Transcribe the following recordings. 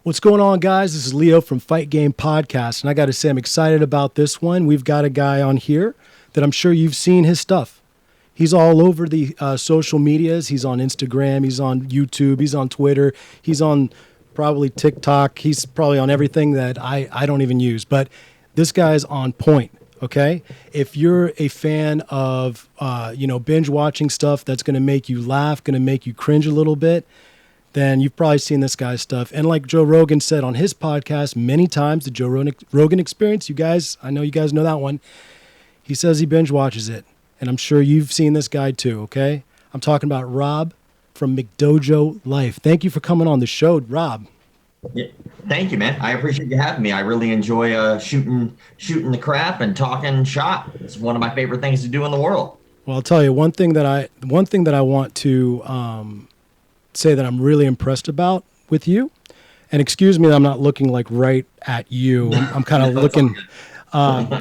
What's going on, guys? This is Leo from Fight Game Podcast, and I got to say I'm excited about this one. We've got a guy on here that I'm sure you've seen his stuff. He's all over the social medias. He's on Instagram. He's on YouTube. He's on Twitter. He's on probably TikTok. He's probably on everything that I don't even use. But this guy's on point, okay? If you're a fan of, binge watching stuff that's going to make you laugh, going to make you cringe a little bit, then you've probably seen this guy's stuff. And like Joe Rogan said on his podcast many times, the Joe Rogan Experience, you guys, I know you guys know that one. He says he binge watches it. And I'm sure you've seen this guy too, okay? I'm talking about Rob from McDojoLife. Thank you for coming on the show, Rob. Yeah, thank you, man. I appreciate you having me. I really enjoy shooting the crap and talking shop. It's one of my favorite things to do in the world. Well, I'll tell you one thing that I want to say that I'm really impressed about with you. And excuse me that I'm not looking like right at you. I'm kind of looking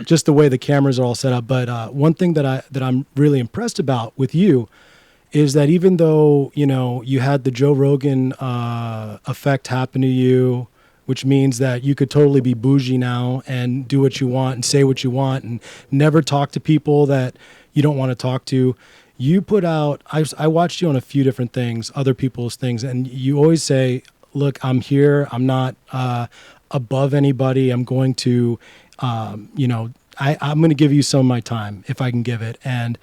just the way the cameras are all set up. But one thing that I'm really impressed about with you is that even though, you had the Joe Rogan effect happen to you, which means that you could totally be bougie now and do what you want and say what you want and never talk to people that you don't want to talk to. You put out, I watched you on a few different things, other people's things, and you always say, look, I'm here. I'm not above anybody. I'm going to, I'm going to give you some of my time if I can give it. And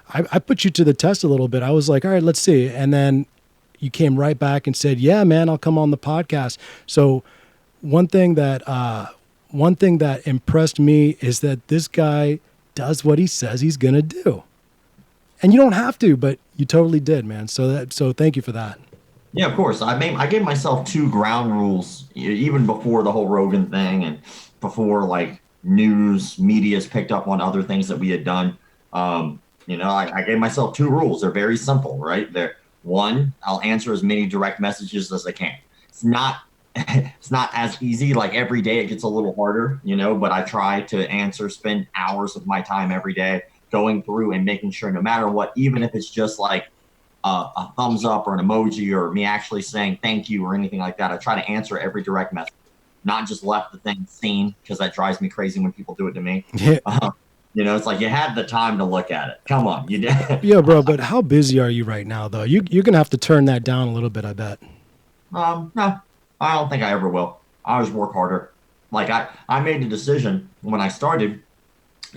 I put you to the test a little bit. I was like, all right, let's see. And then you came right back and said, yeah, man, I'll come on the podcast. So one thing that impressed me is that this guy does what he says he's going to do. And you don't have to, but you totally did, man. So thank you for that. Yeah, of course. I gave myself 2 ground rules even before the whole Rogan thing and before like news media's picked up on other things that we had done. I gave myself 2 rules. They're very simple, right? They're 1, I'll answer as many direct messages as I can. It's not as easy. Like every day it gets a little harder, but I try to spend hours of my time every day going through and making sure no matter what, even if it's just like a thumbs up or an emoji or me actually saying thank you or anything like that, I try to answer every direct message, not just left the thing seen, because that drives me crazy when people do it to me. Yeah. It's like you had the time to look at it. Come on, you did. Yeah, bro, but how busy are you right now, though? You're going to have to turn that down a little bit, I bet. No, I don't think I ever will. I always work harder. Like I made a decision when I started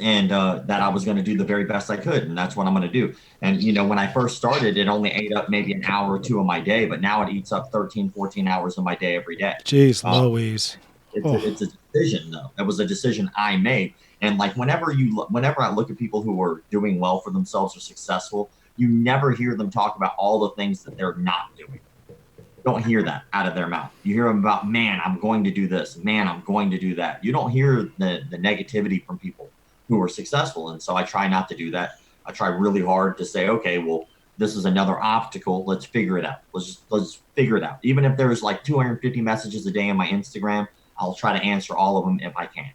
and that I was going to do the very best I could. And that's what I'm going to do. And, when I first started, it only ate up maybe an hour or 2 of my day, but now it eats up 13, 14 hours of my day every day. Jeez, Louise. It's a decision, though. It was a decision I made. And like whenever I look at people who are doing well for themselves or successful, you never hear them talk about all the things that they're not doing. You don't hear that out of their mouth. You hear them about, man, I'm going to do this. Man, I'm going to do that. You don't hear the negativity from people who are successful. And so I try not to do that. I try really hard to say, okay, well, this is another obstacle. Let's figure it out. Let's figure it out. Even if there's like 250 messages a day on my Instagram, I'll try to answer all of them if I can.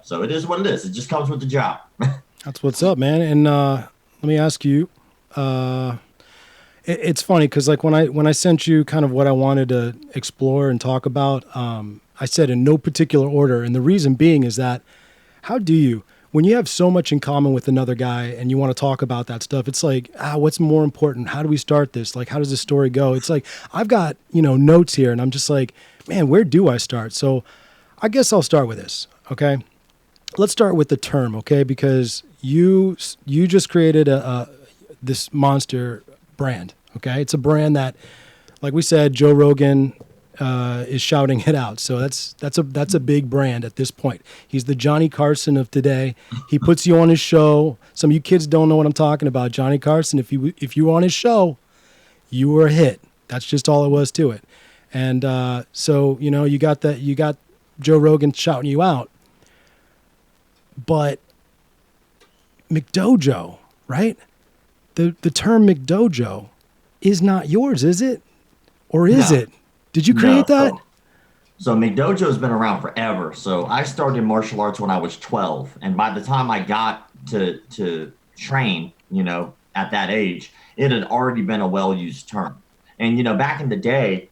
So it is what it is. It just comes with the job. That's what's up, man. And let me ask you, it's funny because like when I sent you kind of what I wanted to explore and talk about, I said in no particular order. And the reason being is that how do you, when you have so much in common with another guy and you want to talk about that stuff, it's like, what's more important? How do we start this? Like, how does this story go? It's like, I've got, notes here and I'm just like, man, where do I start? So I guess I'll start with this. Okay. Let's start with the term. Okay. Because you just created this monster brand. Okay. It's a brand that, like we said, Joe Rogan, is shouting it out. So that's a big brand at this point. He's the Johnny Carson of today. He puts you on his show. Some of you kids don't know what I'm talking about. Johnny Carson, if you were on his show, you were a hit. That's just all it was to it. And so you got Joe Rogan shouting you out. But McDojo, right? The term McDojo is not yours, is it? Or is it? Did you create that? So McDojo has been around forever. So I started martial arts when I was 12. And by the time I got to train, at that age, it had already been a well-used term. And, back in the day,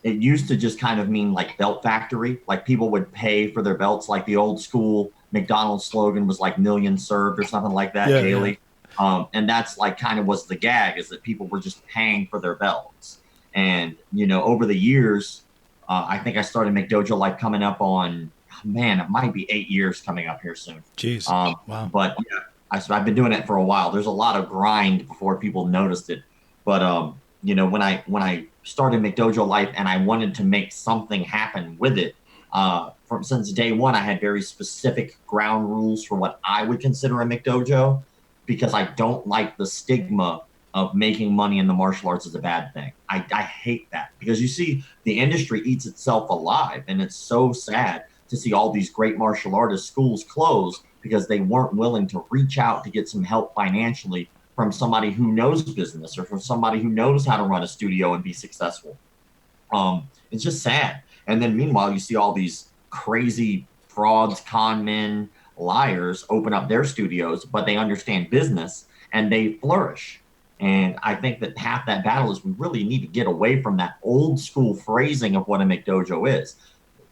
it used to just kind of mean like belt factory. Like people would pay for their belts. Like the old school McDonald's slogan was like millions served or something like that Yeah, yeah. daily. And that's like kind of was the gag, is that people were just paying for their belts. And, over the years, I think I started McDojoLife coming up on, man, it might be 8 years coming up here soon. Jeez. Wow. But yeah, I've been doing it for a while. There's a lot of grind before people noticed it. But when I started McDojoLife and I wanted to make something happen with it, from since day one, I had very specific ground rules for what I would consider a McDojo, because I don't like the stigma of making money in the martial arts is a bad thing. I hate that, because you see the industry eats itself alive, and it's so sad to see all these great martial artist schools close because they weren't willing to reach out to get some help financially from somebody who knows business, or from somebody who knows how to run a studio and be successful. It's just sad. And then meanwhile, you see all these crazy frauds, con men, liars open up their studios, but they understand business and they flourish. And I think that half that battle is we really need to get away from that old school phrasing of what a McDojo is.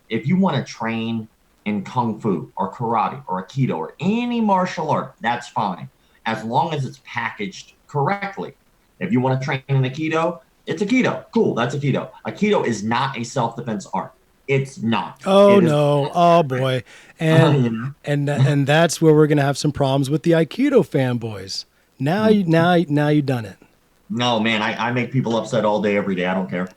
If you want to train in Kung Fu or karate or Aikido or any martial art, that's fine, as long as it's packaged correctly. If you want to train in Aikido, it's Aikido. Cool, that's Aikido. Aikido is not a self-defense art. It's not. Oh It is. no. Oh boy. And You know? and that's where we're gonna have some problems with the Aikido fanboys. Now you done it. No, man, I make people upset all day, every day. I don't care.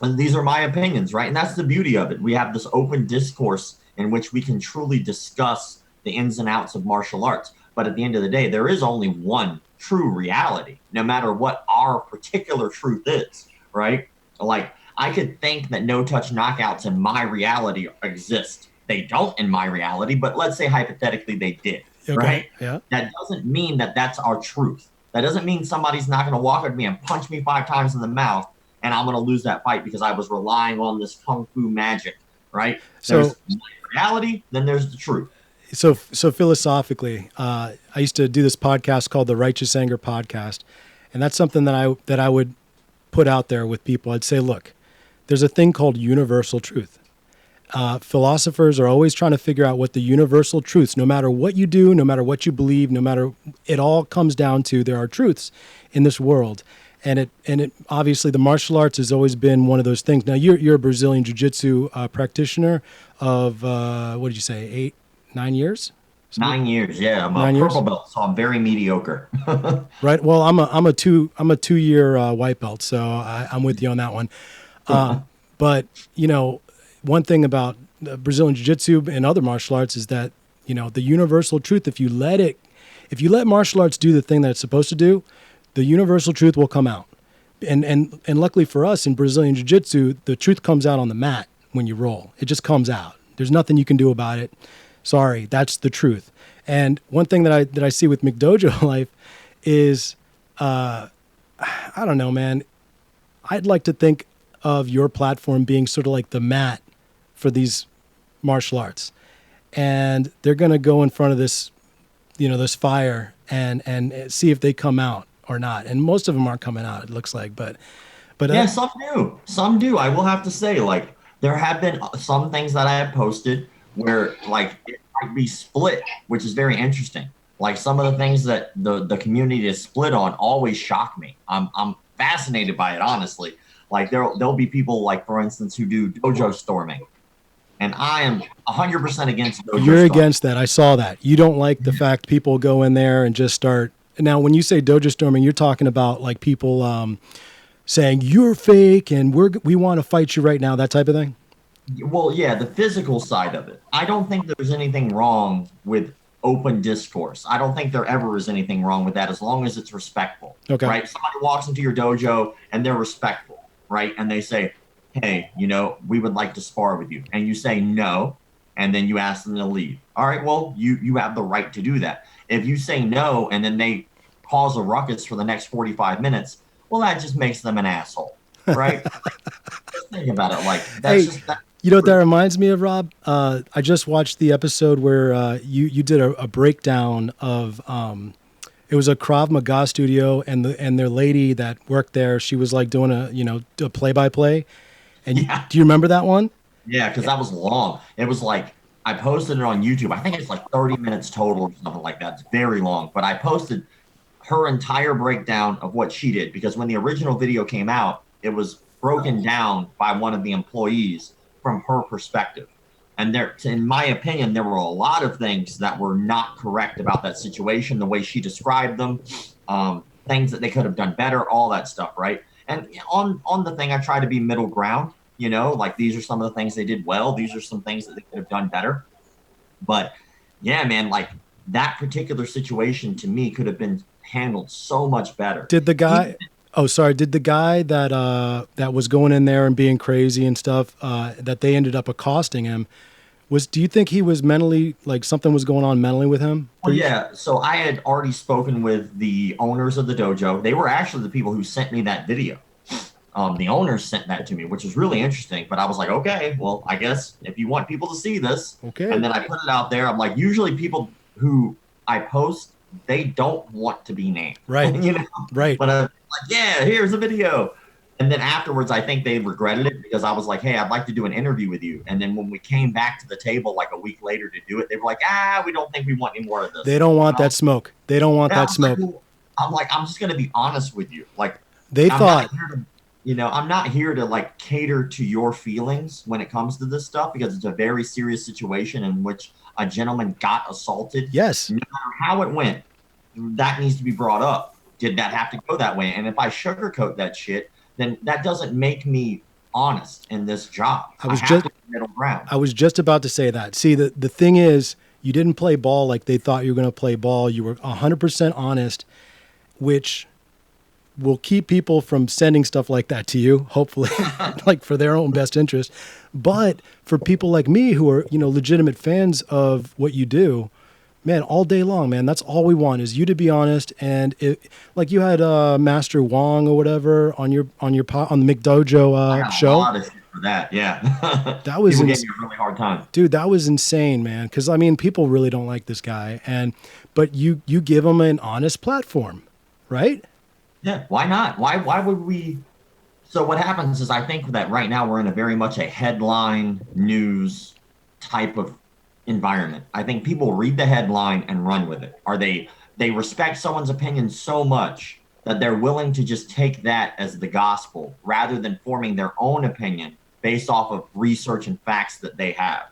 And these are my opinions, right? And that's the beauty of it. We have this open discourse in which we can truly discuss the ins and outs of martial arts. But at the end of the day, there is only one true reality, no matter what our particular truth is, right? Like, I could think that no touch knockouts in my reality exist. They don't in my reality, but let's say hypothetically they did, Okay. right? Yeah. That doesn't mean that that's our truth. That doesn't mean somebody's not going to walk at me and punch me 5 times in the mouth and I'm going to lose that fight because I was relying on this kung fu magic, right? So- There's reality, then there's the truth. So philosophically, I used to do this podcast called the Righteous Anger Podcast, and that's something that I would put out there with people. I'd say, look, there's a thing called universal truth. Philosophers are always trying to figure out what the universal truths, no matter what you do, no matter what you believe, no matter, it all comes down to there are truths in this world. And it obviously the martial arts has always been one of those things. Now you're a Brazilian Jiu-Jitsu practitioner of what did you say, 9 years? 9 years, yeah. I'm 9 a years? purple belt, so I'm very mediocre. Right. Well, I'm a 2 year white belt, so I'm with you on that one. But one thing about Brazilian Jiu-Jitsu and other martial arts is that the universal truth. If you let martial arts do the thing that it's supposed to do, the universal truth will come out. And luckily for us in Brazilian Jiu-Jitsu, the truth comes out on the mat when you roll. It just comes out. There's nothing you can do about it. Sorry, that's the truth. And one thing that I see with McDojoLife is, I don't know, man. I'd like to think of your platform being sort of like the mat for these martial arts, and they're going to go in front of this, this fire and see if they come out or not. And most of them aren't coming out, it looks like, but Yeah, some do. I will have to say, like, there have been some things that I have posted where, like, it might be split, which is very interesting. Like, some of the things that the community is split on always shock me. I'm fascinated by it, honestly. Like, there'll be people, like, for instance, who do dojo storming, and I am 100% against dojo you're storming. against that. I saw that. You don't like the fact people go in there and just start. Now, when you say dojo storming, you're talking about like people saying you're fake and we want to fight you right now, that type of thing. Well, yeah, the physical side of it. I don't think there's anything wrong with open discourse. I don't think there ever is anything wrong with that, as long as it's respectful. Okay. Right? Somebody walks into your dojo and they're respectful, right? And they say, hey, we would like to spar with you. And you say no, and then you ask them to leave. All right, well, you have the right to do that. If you say no and then they cause a ruckus for the next 45 minutes, well, that just makes them an asshole, right? Just think about it like that's just that. You know what that reminds me of, Rob? I just watched the episode where you did a breakdown of it was a Krav Maga studio, and their lady that worked there, she was like doing a play-by-play, And Yeah. do you remember that one? Yeah, because that was long. It was like I posted it on YouTube. I think it's like 30 minutes total or something like that. It's very long. But I posted her entire breakdown of what she did because when the original video came out, it was broken down by one of the employees from her perspective. And there, in my opinion, there were a lot of things that were not correct about that situation, the way she described them, things that they could have done better, all that stuff, right? And on the thing, I try to be middle ground. Like these are some of the things they did well. These are some things that they could have done better. But yeah, man, like that particular situation to me could have been handled so much better. Did the guy? Even, Oh, sorry. Did the guy that that was going in there and being crazy and stuff that they ended up accosting him? Do you think he was mentally, like something was going on mentally with him? well, yeah, so I had already spoken with the owners of the dojo. They were actually the people who sent me that video. The owners sent that to me, which was really interesting. But I was like, okay, well, I guess if you want people to see this, Okay. and then I put it out there. I'm like, usually people who I post, they don't want to be named, Right. Right. But like, yeah, here's a video. And then afterwards, I think they regretted it because I was like, hey, I'd like to do an interview with you. And then when we came back to the table like a week later to do it, they were like, we don't think we want any more of this. They don't want that smoke. They don't want that I'm smoke. like, I'm just going to be honest with you. Like, They I'm thought, not here to, I'm not here to like cater to your feelings when it comes to this stuff because it's a very serious situation in which a gentleman got assaulted. yes, No matter how it went, that needs to be brought up. Did that have to go that way? And if I sugarcoat that shit, then that doesn't make me honest in this job. I have to be middle ground. I was just about to say that. See, the thing is, you didn't play ball like they thought you were going to play ball. You were 100% honest, which will keep people from sending stuff like that to you, hopefully, like for their own best interest. But for people like me who are, legitimate fans of what you do, man, all day long, man, that's all we want is you to be honest. And like you had Master Wong or whatever on the McDojo show. A lot of shit for that, yeah. That was people gave me a really hard time, dude. That was insane, man. Because people really don't like this guy, but you give him an honest platform, right? Yeah, why not? Why would we? So what happens is I think that right now we're in a very much a headline news type of environment. I think people read the headline and run with it. They respect someone's opinion so much that they're willing to just take that as the gospel rather than forming their own opinion based off of research and facts that they have.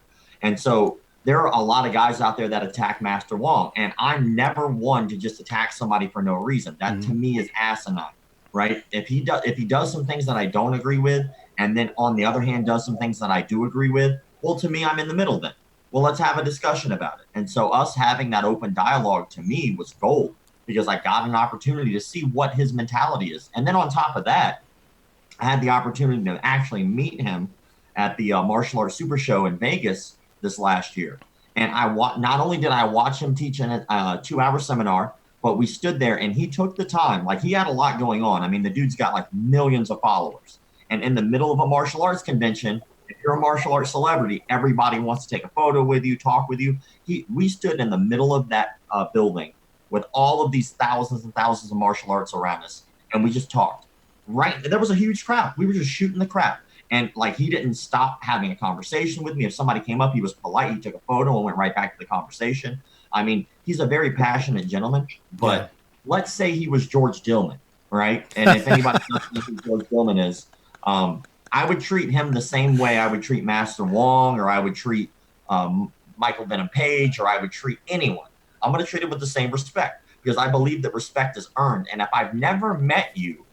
And so there are a lot of guys out there that attack Master Wong, and I'm never one to just attack somebody for no reason. That to me is asinine, right? If he does some things that I don't agree with, and then on the other hand does some things that I do agree with, well, to me, I'm in the middle then. Well, let's have a discussion about it. And so us having that open dialogue to me was gold because I got an opportunity to see what his mentality is. And then on top of that, I had the opportunity to actually meet him at the Martial Arts Super Show in Vegas this last year. And not only did I watch him teach in a 2-hour seminar, but we stood there and he took the time. Like he had a lot going on. I mean, the dude's got like millions of followers. And in the middle of a martial arts convention, if you're a martial arts celebrity, everybody wants to take a photo with you, talk with you. We stood in the middle of that building with all of these thousands and thousands of martial arts around us, and we just talked. Right, there was a huge crowd. We were just shooting the crap, and like he didn't stop having a conversation with me. If somebody came up, he was polite. He took a photo and went right back to the conversation. I mean, he's a very passionate gentleman. But let's say he was George Dillman, right? And if anybody doesn't know who George Dillman is, I would treat him the same way I would treat Master Wong, or I would treat Michael Venom Page, or I would treat anyone. I'm going to treat him with the same respect because I believe that respect is earned. And if I've never met you,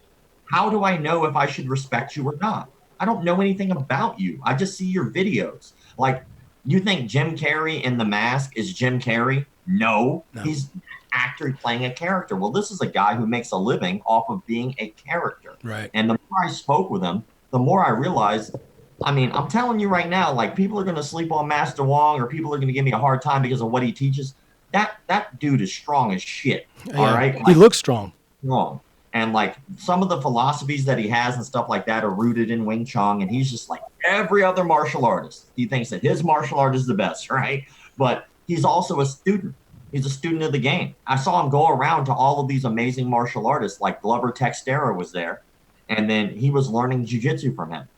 how do I know if I should respect you or not? I don't know anything about you. I just see your videos. Like, you think Jim Carrey in The Mask is Jim Carrey? No. He's an actor playing a character. Well, this is a guy who makes a living off of being a character. Right. And the more I spoke with him, the more I realized, I mean, I'm telling you right now, like people are going to sleep on Master Wong or people are going to give me a hard time because of what he teaches. That dude is strong as shit. All right. He looks strong. Strong. And like some of the philosophies that he has and stuff like that are rooted in Wing Chun. And he's just like every other martial artist. He thinks that his martial art is the best, right? But he's also a student. He's a student of the game. I saw him go around to all of these amazing martial artists, like Glover Texeira was there. And then he was learning jiu-jitsu from him.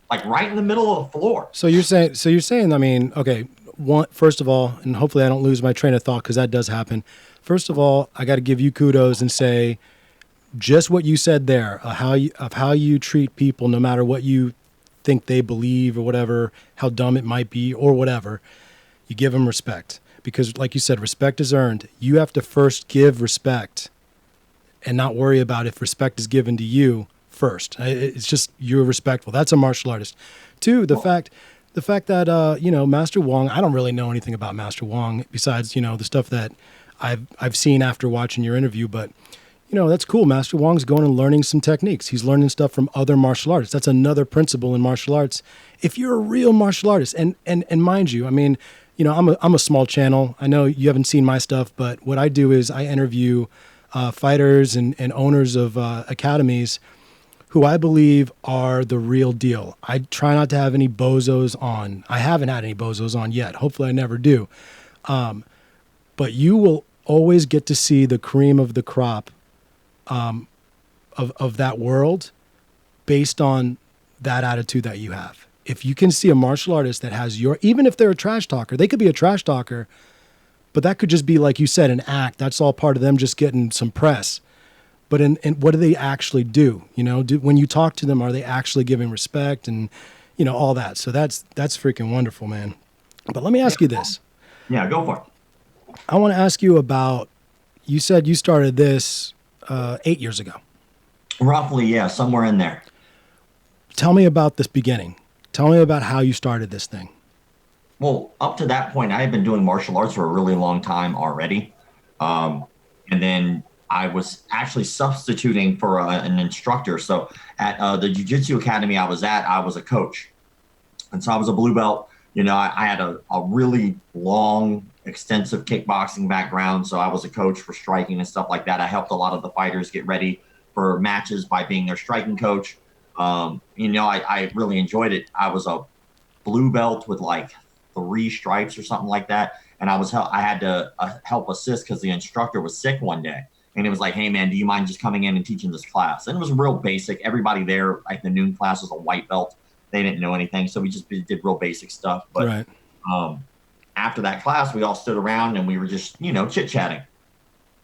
like right in the middle of the floor. So you're saying, I mean, okay, first of all, and hopefully I don't lose my train of thought because that does happen. First of all, I got to give you kudos and say just what you said there, how you treat people, no matter what you think they believe or whatever, how dumb it might be or whatever, you give them respect because, like you said, respect is earned. You have to first give respect and not worry about if respect is given to you first. It's just you're respectful. That's a martial artist. Two, the fact that Master Wong. I don't really know anything about Master Wong besides the stuff that I've seen after watching your interview, but. That's cool. Master Wong's going and learning some techniques. He's learning stuff from other martial artists. That's another principle in martial arts. If you're a real martial artist, and mind you, I mean, I'm a small channel. I know you haven't seen my stuff, but what I do is I interview fighters and owners of academies who I believe are the real deal. I try not to have any bozos on. I haven't had any bozos on yet. Hopefully I never do. But you will always get to see the cream of the crop of that world based on that attitude that you have. If you can see a martial artist that has even if they're a trash talker, they could be a trash talker, but that could just be, like you said, an act. That's all part of them just getting some press. But in what do they actually do? When you talk to them, are they actually giving respect and, all that? So that's freaking wonderful, man. But let me ask you this. Yeah, go for it. I want to ask you about, you said you started this 8 years ago. Roughly, yeah, somewhere in there. Tell me about this beginning. Tell me about how you started this thing. Well, up to that point, I had been doing martial arts for a really long time already. And then I was actually substituting for an instructor. So at the Jiu-Jitsu Academy I was at, I was a coach. And so I was a blue belt. I had a really long, extensive kickboxing background. So I was a coach for striking and stuff like that. I helped a lot of the fighters get ready for matches by being their striking coach. I really enjoyed it. I was a blue belt with like 3 stripes or something like that. And I had to help assist because the instructor was sick one day. And it was like, hey, man, do you mind just coming in and teaching this class? And it was real basic. Everybody there, like the noon class was a white belt. They didn't know anything. So we just did real basic stuff. But Right. After that class, we all stood around and we were just, chit-chatting.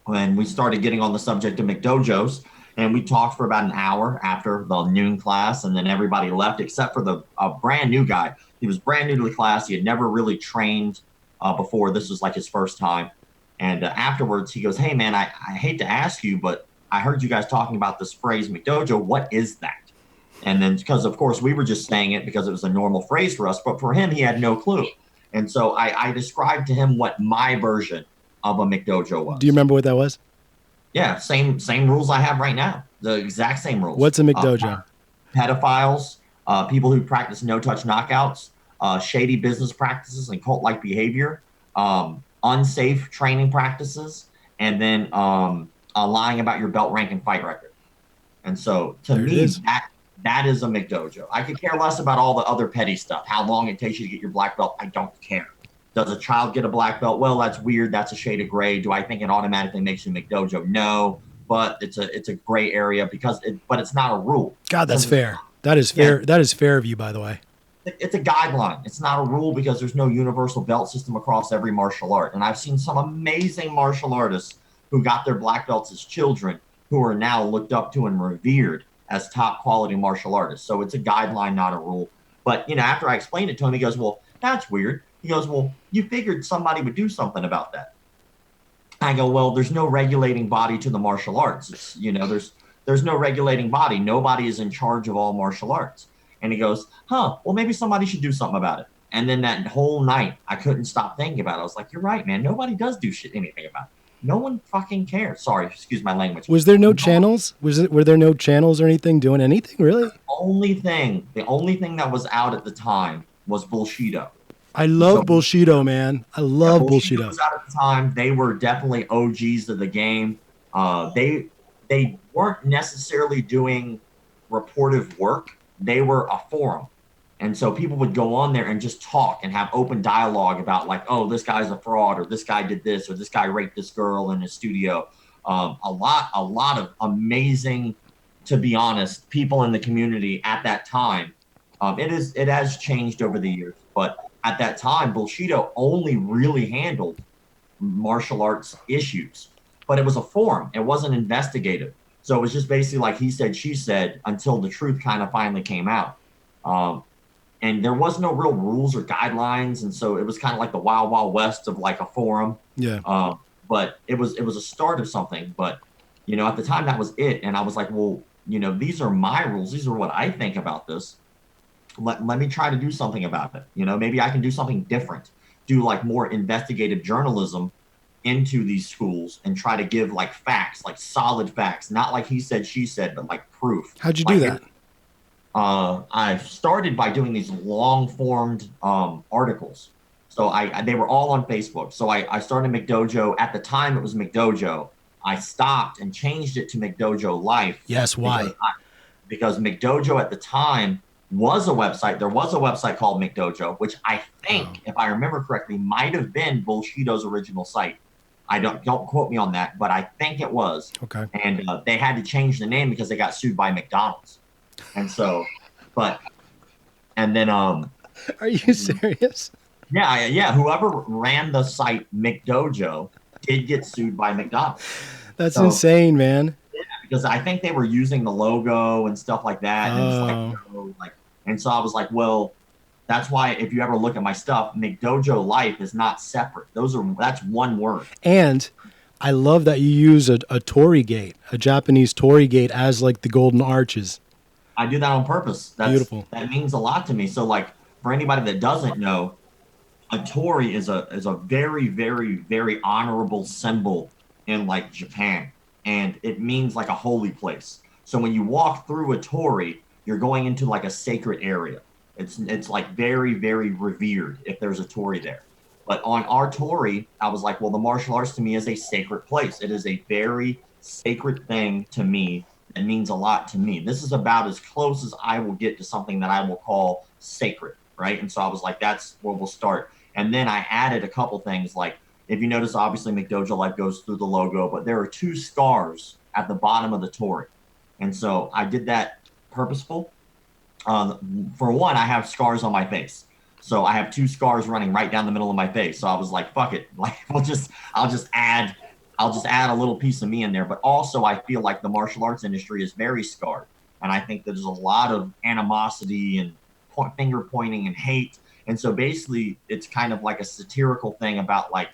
And we started getting on the subject of McDojos. And we talked for about an hour after the noon class. And then everybody left except for the brand new guy. He was brand new to the class. He had never really trained before. This was like his first time. And afterwards, he goes, hey, man, I hate to ask you, but I heard you guys talking about this phrase, McDojo. What is that? And then because, of course, we were just saying it because it was a normal phrase for us. But for him, he had no clue. And so I described to him what my version of a McDojo was. Do you remember what that was? Yeah, same rules I have right now. The exact same rules. What's a McDojo? Pedophiles, people who practice no-touch knockouts, shady business practices and cult-like behavior, unsafe training practices, and then lying about your belt rank and fight record. And so to me, that is a McDojo. I could care less about all the other petty stuff, how long it takes you to get your black belt. I don't care. Does a child get a black belt? Well, that's weird. That's a shade of gray. Do I think it automatically makes you McDojo? No, but it's a gray area but it's not a rule. God, that's fair. That is fair. Yeah. That is fair of you, by the way. It's a guideline. It's not a rule because there's no universal belt system across every martial art. And I've seen some amazing martial artists who got their black belts as children who are now looked up to and revered as top quality martial artists. So it's a guideline, not a rule. But, after I explained it to him, he goes, well, that's weird. He goes, well, you figured somebody would do something about that. I go, well, there's no regulating body to the martial arts. It's, there's no regulating body. Nobody is in charge of all martial arts. And he goes, well, maybe somebody should do something about it. And then that whole night, I couldn't stop thinking about it. I was like, you're right, man. Nobody does do anything about it. No one fucking cares. Sorry, excuse my language. Was there no channels? Were there no channels or anything doing anything, really? The only thing that was out at the time was Bullshido. I love Bullshido, man. I love Bullshido. Was out at the time. They were definitely OGs of the game. They weren't necessarily doing reportive work. They were a forum. And so people would go on there and just talk and have open dialogue about like, oh, this guy's a fraud, or this guy did this, or this guy raped this girl in his studio. A lot of amazing, to be honest, people in the community at that time It has changed over the years, but at that time, Bushido only really handled martial arts issues, but it was a forum. It wasn't investigative. So it was just basically like he said, she said, until the truth kind of finally came out. Um, and there was no real rules or guidelines, and so it was kind of like the wild wild west of like a forum. Yeah. But it was a start of something. But at the time that was it, and I was like, well, these are my rules. These are what I think about this. Let me try to do something about it. Maybe I can do something different. Do like more investigative journalism into these schools and try to give like facts, like solid facts, not like he said, she said, but like proof. How'd you do Like that? I started by doing these long formed articles. So they were all on Facebook. So I started McDojo. At the time, it was McDojo. I stopped and changed it to McDojoLife. Yes. Why? Because McDojo at the time was a website. There was a website called McDojo, which I think, if I remember correctly, might have been Bushido's original site. I don't quote me on that, but I think it was. Okay. And they had to change the name because they got sued by McDonald's. And so, and then Are you serious? yeah, whoever ran the site McDojo did get sued by McDonald's. That's So, insane, man. because I think they were using the logo and stuff like that, and it was like, and so I was like, well, that's why if you ever look at my stuff, McDojoLife is not separate. That's one word. And I love that you use a torii gate, a Japanese torii gate, as like the golden arches. I do that on purpose. Beautiful. That means a lot to me. So like for anybody that doesn't know, a torii is a very, very, very honorable symbol in like Japan, and it means like a holy place. So when you walk through a torii, you're going into like a sacred area. It's like very, very revered if there's a torii there. But on our torii, I was like, well, the martial arts to me is a sacred place. It is a very sacred thing to me. It means a lot to me. This is about as close as I will get to something that I will call sacred, right? And so I was like, that's where we'll start. And then I added a couple things, like if you notice, obviously McDojoLife goes through the logo, but there are two stars at the bottom of the torii. And so I did that purposeful. For one, I have scars on my face. So I have two scars running right down the middle of my face. So I was like, fuck it. Like I'll just add a little piece of me in there. But also I feel like the martial arts industry is very scarred. And I think there's a lot of animosity and finger pointing and hate. And so basically it's kind of like a satirical thing about like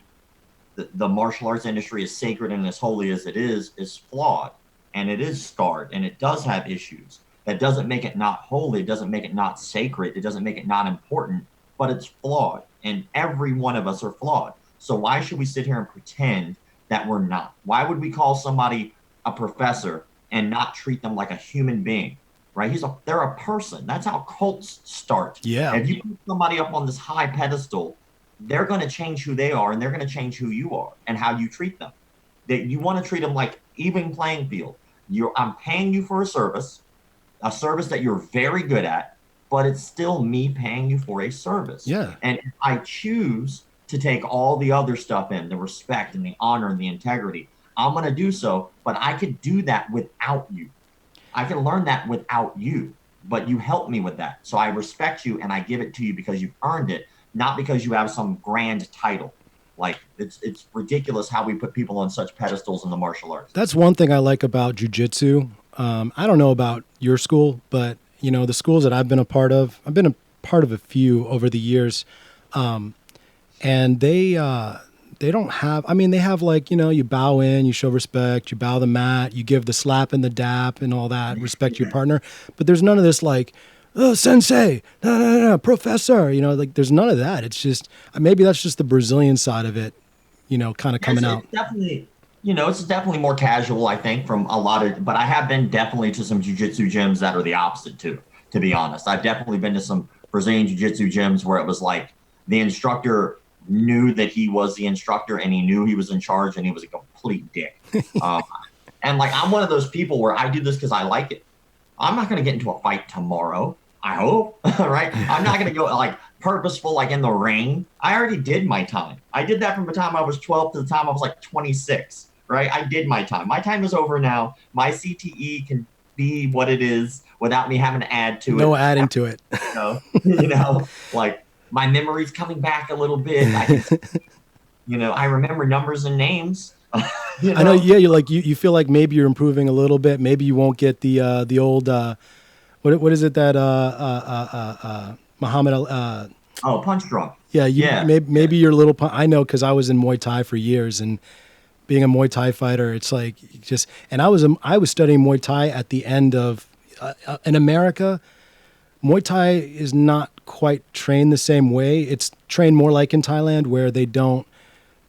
the martial arts industry, as sacred and as holy as it is flawed. And it is scarred and it does have issues. That doesn't make it not holy. It doesn't make it not sacred. It doesn't make it not important, but it's flawed. And every one of us are flawed. So why should we sit here and pretend that we're not? Why would we call somebody a professor and not treat them like a human being, right? They're a person. That's how cults start. Yeah. If you put somebody up on this high pedestal, they're going to change who they are and they're going to change who you are and how you treat them. That you want to treat them like even playing field. I'm paying you for a service that you're very good at, but it's still me paying you for a service. Yeah. And if I choose to take all the other stuff in, the respect and the honor and the integrity, I'm going to do so, but I could do that without you. I can learn that without you, but you help me with that. So I respect you and I give it to you because you've earned it, not because you have some grand title. Like it's ridiculous how we put people on such pedestals in the martial arts. That's one thing I like about jiu-jitsu. I don't know about your school, but the schools that I've been a part of, I've been a part of a few over the years. And they don't have, they have like, you bow in, you show respect, you bow the mat, you give the slap and the dap and all that, respect your partner. But there's none of this like, oh, sensei, no, professor, like there's none of that. It's just, maybe that's just the Brazilian side of it, kind of coming out. It's definitely, it's definitely more casual, I think, from a lot of, but I have been definitely to some jiu-jitsu gyms that are the opposite too, to be honest. I've definitely been to some Brazilian jiu-jitsu gyms where it was like the instructor knew that he was the instructor and he knew he was in charge and he was a complete dick. And like, I'm one of those people where I do this because I like it. I'm not going to get into a fight tomorrow. I hope, right? I'm not going to go like purposeful, like in the ring. I already did my time. I did that from the time I was 12 to the time I was like 26, right? I did my time. My time is over now. My CTE can be what it is without me having to add to No it. adding to it. Like my memory's coming back a little bit. I can, I remember numbers and names. you I know. know, Yeah, you feel like maybe you're improving a little bit. Maybe you won't get the old what is it that Muhammad oh, punch drunk. yeah, you Yeah, yeah. maybe you're a little. I know because I was in Muay Thai for years, and being a Muay Thai fighter, it's like just. And I was studying Muay Thai at the end of in America. Muay Thai is not quite trained the same way. It's trained more like in Thailand, where they don't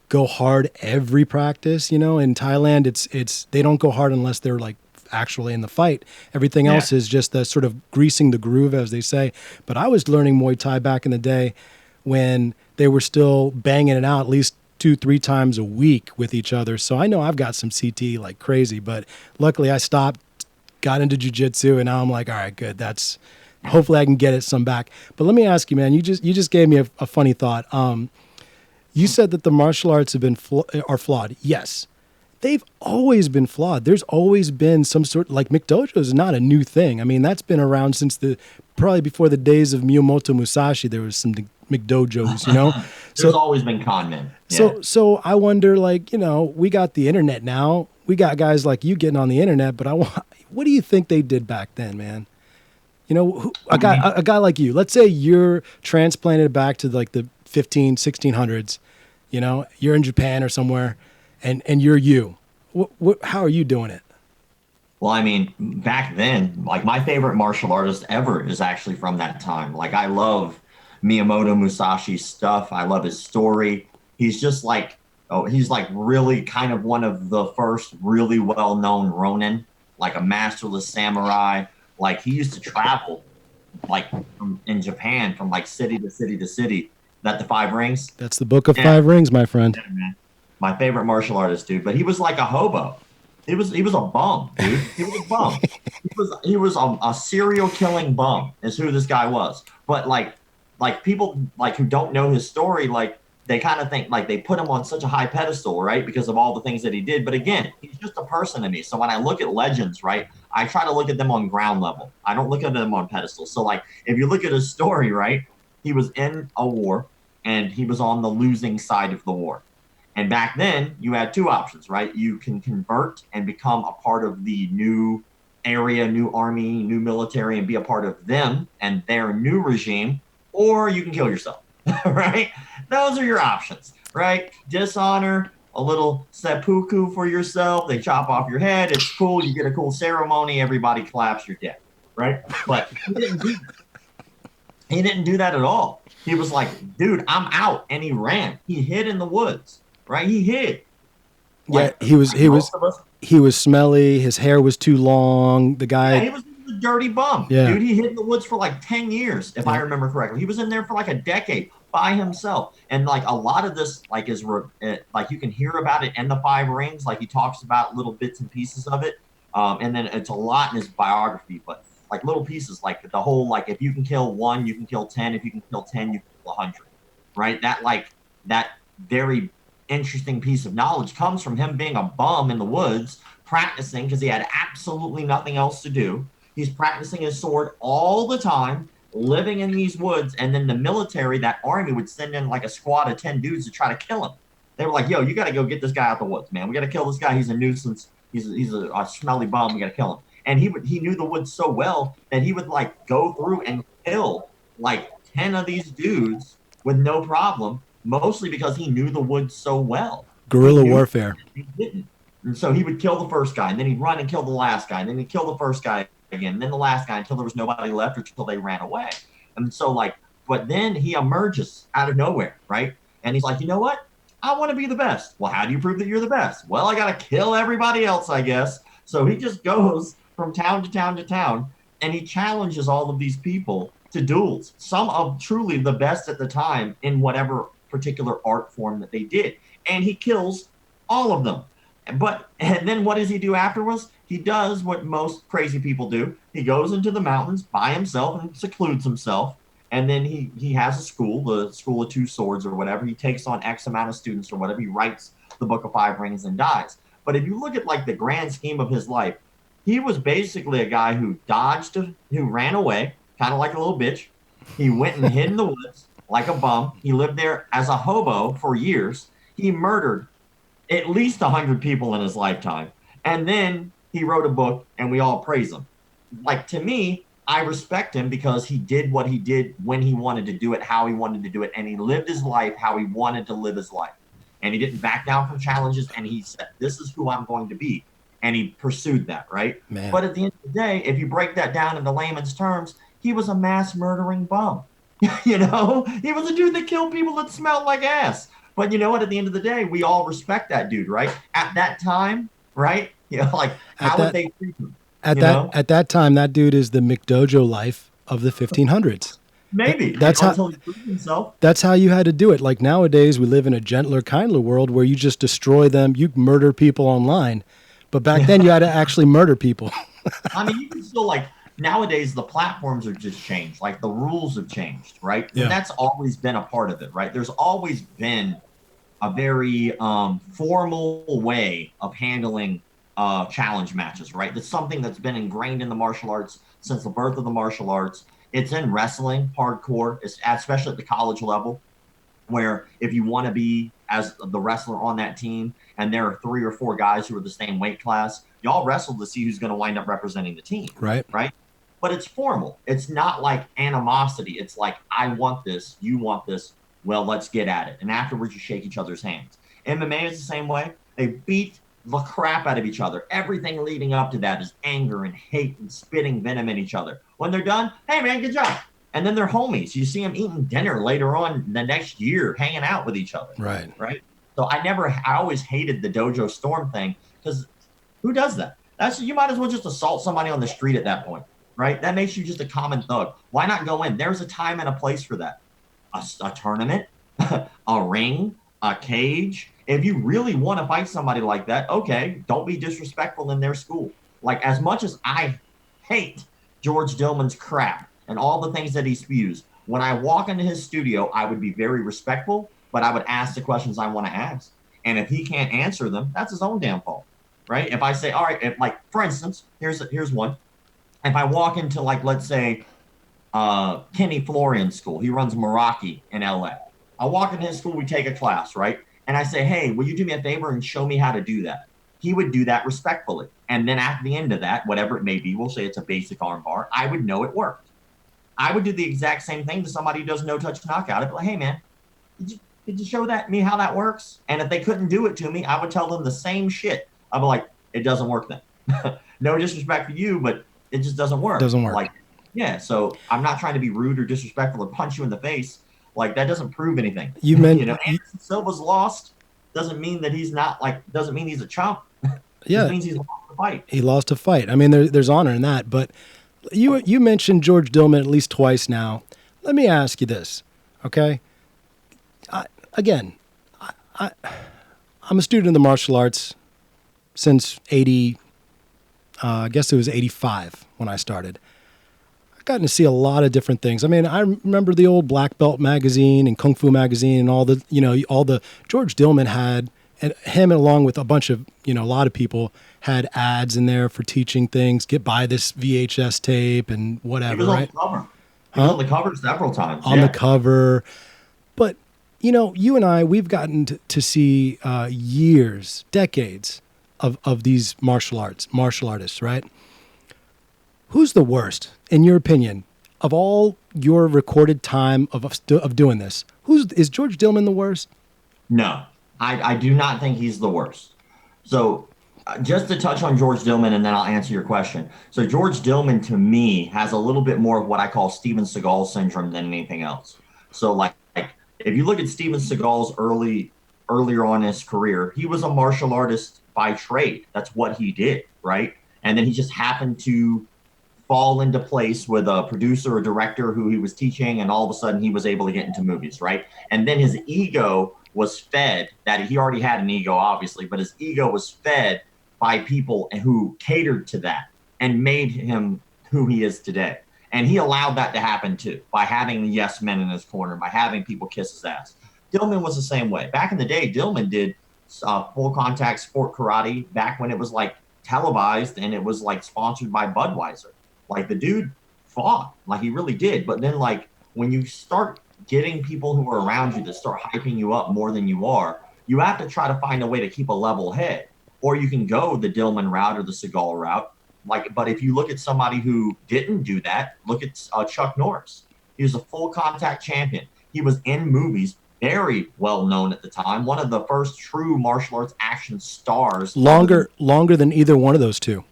go hard every practice. In Thailand, it's they don't go hard unless they're like actually in the fight. Everything Yeah. else is just the sort of greasing the groove, as they say. But I was learning Muay Thai back in the day when they were still banging it out at least 2-3 times a week with each other. So I know I've got some CT like crazy, but luckily I stopped, got into jujitsu, and now I'm like, all right, good. That's hopefully I can get it some back. But let me ask you, man. You just gave me a funny thought. You said that the martial arts have been are flawed. Yes, they've always been flawed. There's always been some sort like McDojo is not a new thing. I mean, that's been around since probably before the days of Miyamoto Musashi. There was some McDojos. There's So always been con men. Yeah. so I wonder, like, we got the internet now. We got guys like you getting on the internet, but what do you think they did back then, man? A guy like you. Let's say you're transplanted back to like the 1600s. You're in Japan or somewhere, and you're you. How are you doing it? Well, I mean, back then, like my favorite martial artist ever is actually from that time. Like I love Miyamoto Musashi's stuff. I love his story. He's just like, oh, he's like really kind of one of the first really well-known Ronin, like a masterless samurai. Like he used to travel like in Japan from like city to city to city. That the Five Rings. That's the Book of Yeah, Five Rings, my friend. yeah, man. My favorite martial artist, dude. But he was like a hobo. He was a bum, dude. He was a bum. He was a serial killing bum. Is who this guy was. But like people like who don't know his story, like they kind of think like they put him on such a high pedestal, right? Because of all the things that he did. But again, he's just a person to me. So when I look at legends, right, I try to look at them on ground level. I don't look at them on pedestals. So like if you look at his story, right, he was in a war and he was on the losing side of the war. And back then, you had two options, right? You can convert and become a part of the new area, new army, new military, and be a part of them and their new regime, or you can kill yourself, right? Those are your options, right? Dishonor, a little seppuku for yourself. They chop off your head. It's cool. You get a cool ceremony. Everybody claps. You're dead, right? But he didn't do that at all. He was like, dude, I'm out. And he ran. He hid in the woods, right? He hid. Yeah, Like, he was like he was most of us. he was smelly. His hair was too long. The Yeah, guy, he was a dirty bum. yeah, Dude, he hid in the woods for like 10 years, if I yeah. remember correctly. He was in there for like a decade by himself. And like a lot of this, like, like you can hear about it in the Five Rings. Like he talks about little bits and pieces of it. And then it's a lot in his biography, but like little pieces, like the whole, like if you can kill one, you can kill 10. If you can kill 10, you can kill 100, right? That very interesting piece of knowledge comes from him being a bum in the woods, practicing because he had absolutely nothing else to do. He's practicing his sword all the time, living in these woods, and then the military, that army, would send in like a squad of 10 dudes to try to kill him. They were like, yo, you got to go get this guy out the woods, man. We got to kill this guy. He's a nuisance. He's a smelly bum. We got to kill him. And he knew the woods so well that he would like go through and kill like 10 of these dudes with no problem, mostly because he knew the woods so well. He Guerrilla knew warfare. he didn't. And so he would kill the first guy, and then he'd run and kill the last guy, and then he'd kill the first guy again, and then the last guy until there was nobody left or until they ran away. And so, like, but then he emerges out of nowhere, right? And he's like, you know what? I want to be the best. Well, how do you prove that you're the best? Well, I got to kill everybody else, I guess. So he just goes from town to town to town, and he challenges all of these people to duels, some of truly the best at the time in whatever particular art form that they did. And he kills all of them. And then what does he do afterwards? He does what most crazy people do. He goes into the mountains by himself and secludes himself. And then he has a school, the School of Two Swords or whatever. He takes on X amount of students or whatever. He writes the Book of Five Rings and dies. But if you look at like the grand scheme of his life, He was basically a guy who who ran away, kind of like a little bitch. He went and hid in the woods like a bum. He lived there as a hobo for years. He murdered at least 100 people in his lifetime. And then he wrote a book and we all praise him. Like, to me, I respect him because he did what he did when he wanted to do it, how he wanted to do it, and he lived his life how he wanted to live his life. And he didn't back down from challenges, and he said, this is who I'm going to be. And he pursued that, right? Man. But at the end of the day, if you break that down into layman's terms, he was a mass murdering bum. He was a dude that killed people that smelled like ass. But you know what? At the end of the day, we all respect that dude, right? At that time, right? Like, how would they treat him? At that time, that dude is the McDojoLife of the 1500s. Maybe that's until he proved himself. That's how you had to do it. Like nowadays, we live in a gentler, kinder world where you just destroy them. You murder people online, but back then you had to actually murder people. I mean, you can still nowadays the platforms are just changed. Like the rules have changed, right? Yeah. And that's always been a part of it, right? There's always been a very formal way of handling challenge matches, right? That's something that's been ingrained in the martial arts since the birth of the martial arts. It's in wrestling, hardcore, especially at the college level, where if you want to be as the wrestler on that team and there are 3 or 4 guys who are the same weight class, y'all wrestle to see who's going to wind up representing the team. Right. But it's formal. It's not like animosity. It's like, I want this, you want this, well, let's get at it. And afterwards, you shake each other's hands. MMA is the same way. They beat the crap out of each other. Everything leading up to that is anger and hate and spitting venom at each other. When they're done, hey, man, good job. And then they're homies. You see them eating dinner later on the next year, hanging out with each other. Right. So I always hated the Dojo Storm thing because who does that? You might as well just assault somebody on the street at that point, right? That makes you just a common thug. Why not go in? There's a time and a place for that. A tournament, a ring, a cage. If you really want to fight somebody like that, okay, don't be disrespectful in their school. Like, as much as I hate George Dillman's crap and all the things that he spews, when I walk into his studio, I would be very respectful, but I would ask the questions I want to ask. And if he can't answer them, that's his own damn fault, right? If I say, all right, for instance, here's one. If I walk into, let's say, Kenny Florian's school, he runs Meraki in LA. I walk into his school, we take a class, right? And I say, hey, will you do me a favor and show me how to do that? He would do that respectfully. And then at the end of that, whatever it may be, we'll say it's a basic arm bar, I would know it worked. I would do the exact same thing to somebody who does no touch knockout. I'd be like, hey, man, did you show me how that works? And if they couldn't do it to me, I would tell them the same shit. I'd be like, it doesn't work then. No disrespect to you, but it just doesn't work. Doesn't work. Yeah, so I'm not trying to be rude or disrespectful or punch you in the face. That doesn't prove anything. Anderson Silva's lost doesn't mean that he's not doesn't mean he's a chump. Yeah, it means he's lost a fight. He lost a fight. I mean, there's honor in that. But you mentioned George Dillman at least twice now. Let me ask you this, okay? I'm a student of the martial arts since I guess it was 85 when I started. Gotten to see a lot of different things. I mean, I remember the old Black Belt magazine and Kung Fu magazine and all the George Dillman had, and him along with a bunch of, a lot of people had ads in there for teaching things, buy this VHS tape and whatever, he was right? On the cover. He was on the cover several times. On the cover. But, you and I, we've gotten to see years, decades of these martial artists, right? Who's the worst, in your opinion, of all your recorded time of doing this? Is George Dillman the worst? No, I do not think he's the worst. So just to touch on George Dillman, and then I'll answer your question. So George Dillman, to me, has a little bit more of what I call Steven Seagal syndrome than anything else. So if you look at Steven Seagal's earlier on in his career, he was a martial artist by trade. That's what he did, right? And then he just happened to fall into place with a producer or director who he was teaching, and all of a sudden he was able to get into movies, right? And then his ego was fed, that he already had an ego, obviously, but his ego was fed by people who catered to that and made him who he is today. And he allowed that to happen too, by having the yes men in his corner, by having people kiss his ass. Dillman was the same way. Back in the day, Dillman did full contact sport karate back when it was televised and it was like sponsored by Budweiser. Like the dude fought, like he really did. But then like when you start getting people who are around you to start hyping you up more than you are, you have to try to find a way to keep a level head. Or you can go the Dillman route or the Seagal route. Like, but if you look at somebody who didn't do that, look at Chuck Norris. He was a full contact champion. He was in movies, very well known at the time. One of the first true martial arts action stars. Longer than either one of those two.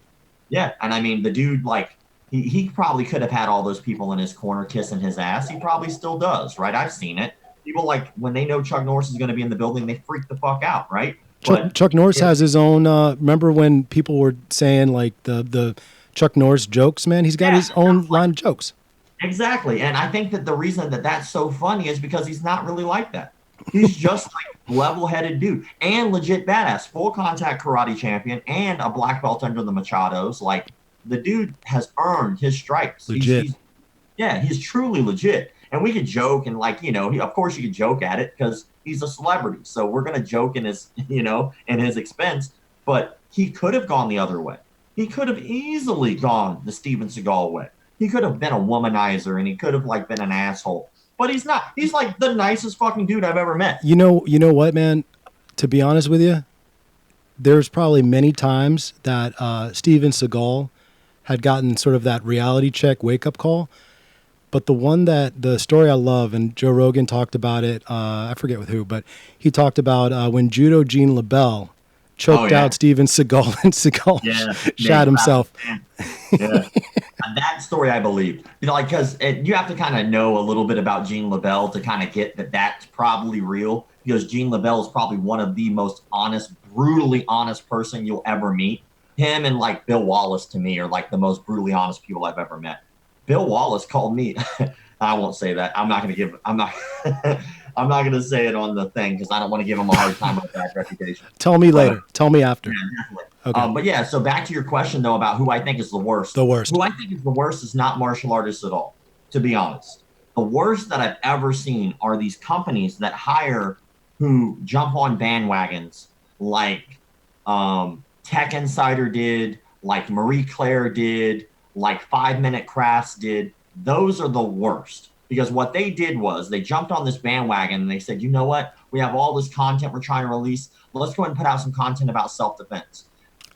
Yeah, and I mean the dude, like he probably could have had all those people in his corner kissing his ass. He probably still does, right? I've seen it. People like when they know Chuck Norris is going to be in the building, they freak the fuck out, right? Chuck Norris has his own. Remember when people were saying like the Chuck Norris jokes? Man, he's got his own line of jokes. Exactly, and I think that the reason that that's so funny is because he's not really like that. He's just like level-headed dude and legit badass, full contact karate champion and a black belt under the Machados. Like the dude has earned his stripes. Legit. He's truly legit. And we could joke and like, of course you could joke at it because he's a celebrity. So we're going to joke in his, in his expense, but he could have gone the other way. He could have easily gone the Steven Seagal way. He could have been a womanizer and he could have like been an asshole, but he's not. He's like the nicest fucking dude I've ever met. You know what, man? To be honest with you, there's probably many times that Steven Seagal had gotten sort of that reality check wake up call. But the story I love, and Joe Rogan talked about it, I forget with who, but he talked about when Judo Gene LaBelle choked out Steven Seagal and Seagal shot himself. Yeah. That story I believe. Because you have to kind of know a little bit about Gene LaBelle to kind of get that that's probably real, because Gene LaBelle is probably one of the most honest, brutally honest person you'll ever meet. Him and like Bill Wallace to me are like the most brutally honest people I've ever met. Bill Wallace called me. I won't say that. I'm not going to say it on the thing because I don't want to give him a hard time with that reputation. Tell me later. Tell me after. Yeah, definitely. Okay. But so back to your question though about who I think is the worst. The worst. Who I think is the worst is not martial artists at all, to be honest. The worst that I've ever seen are these companies that hire who jump on bandwagons like Tech Insider did, like Marie Claire did, like 5 Minute Crafts did. Those are the worst, because what they did was they jumped on this bandwagon and they said, you know what? We have all this content we're trying to release. Let's go ahead and put out some content about self-defense.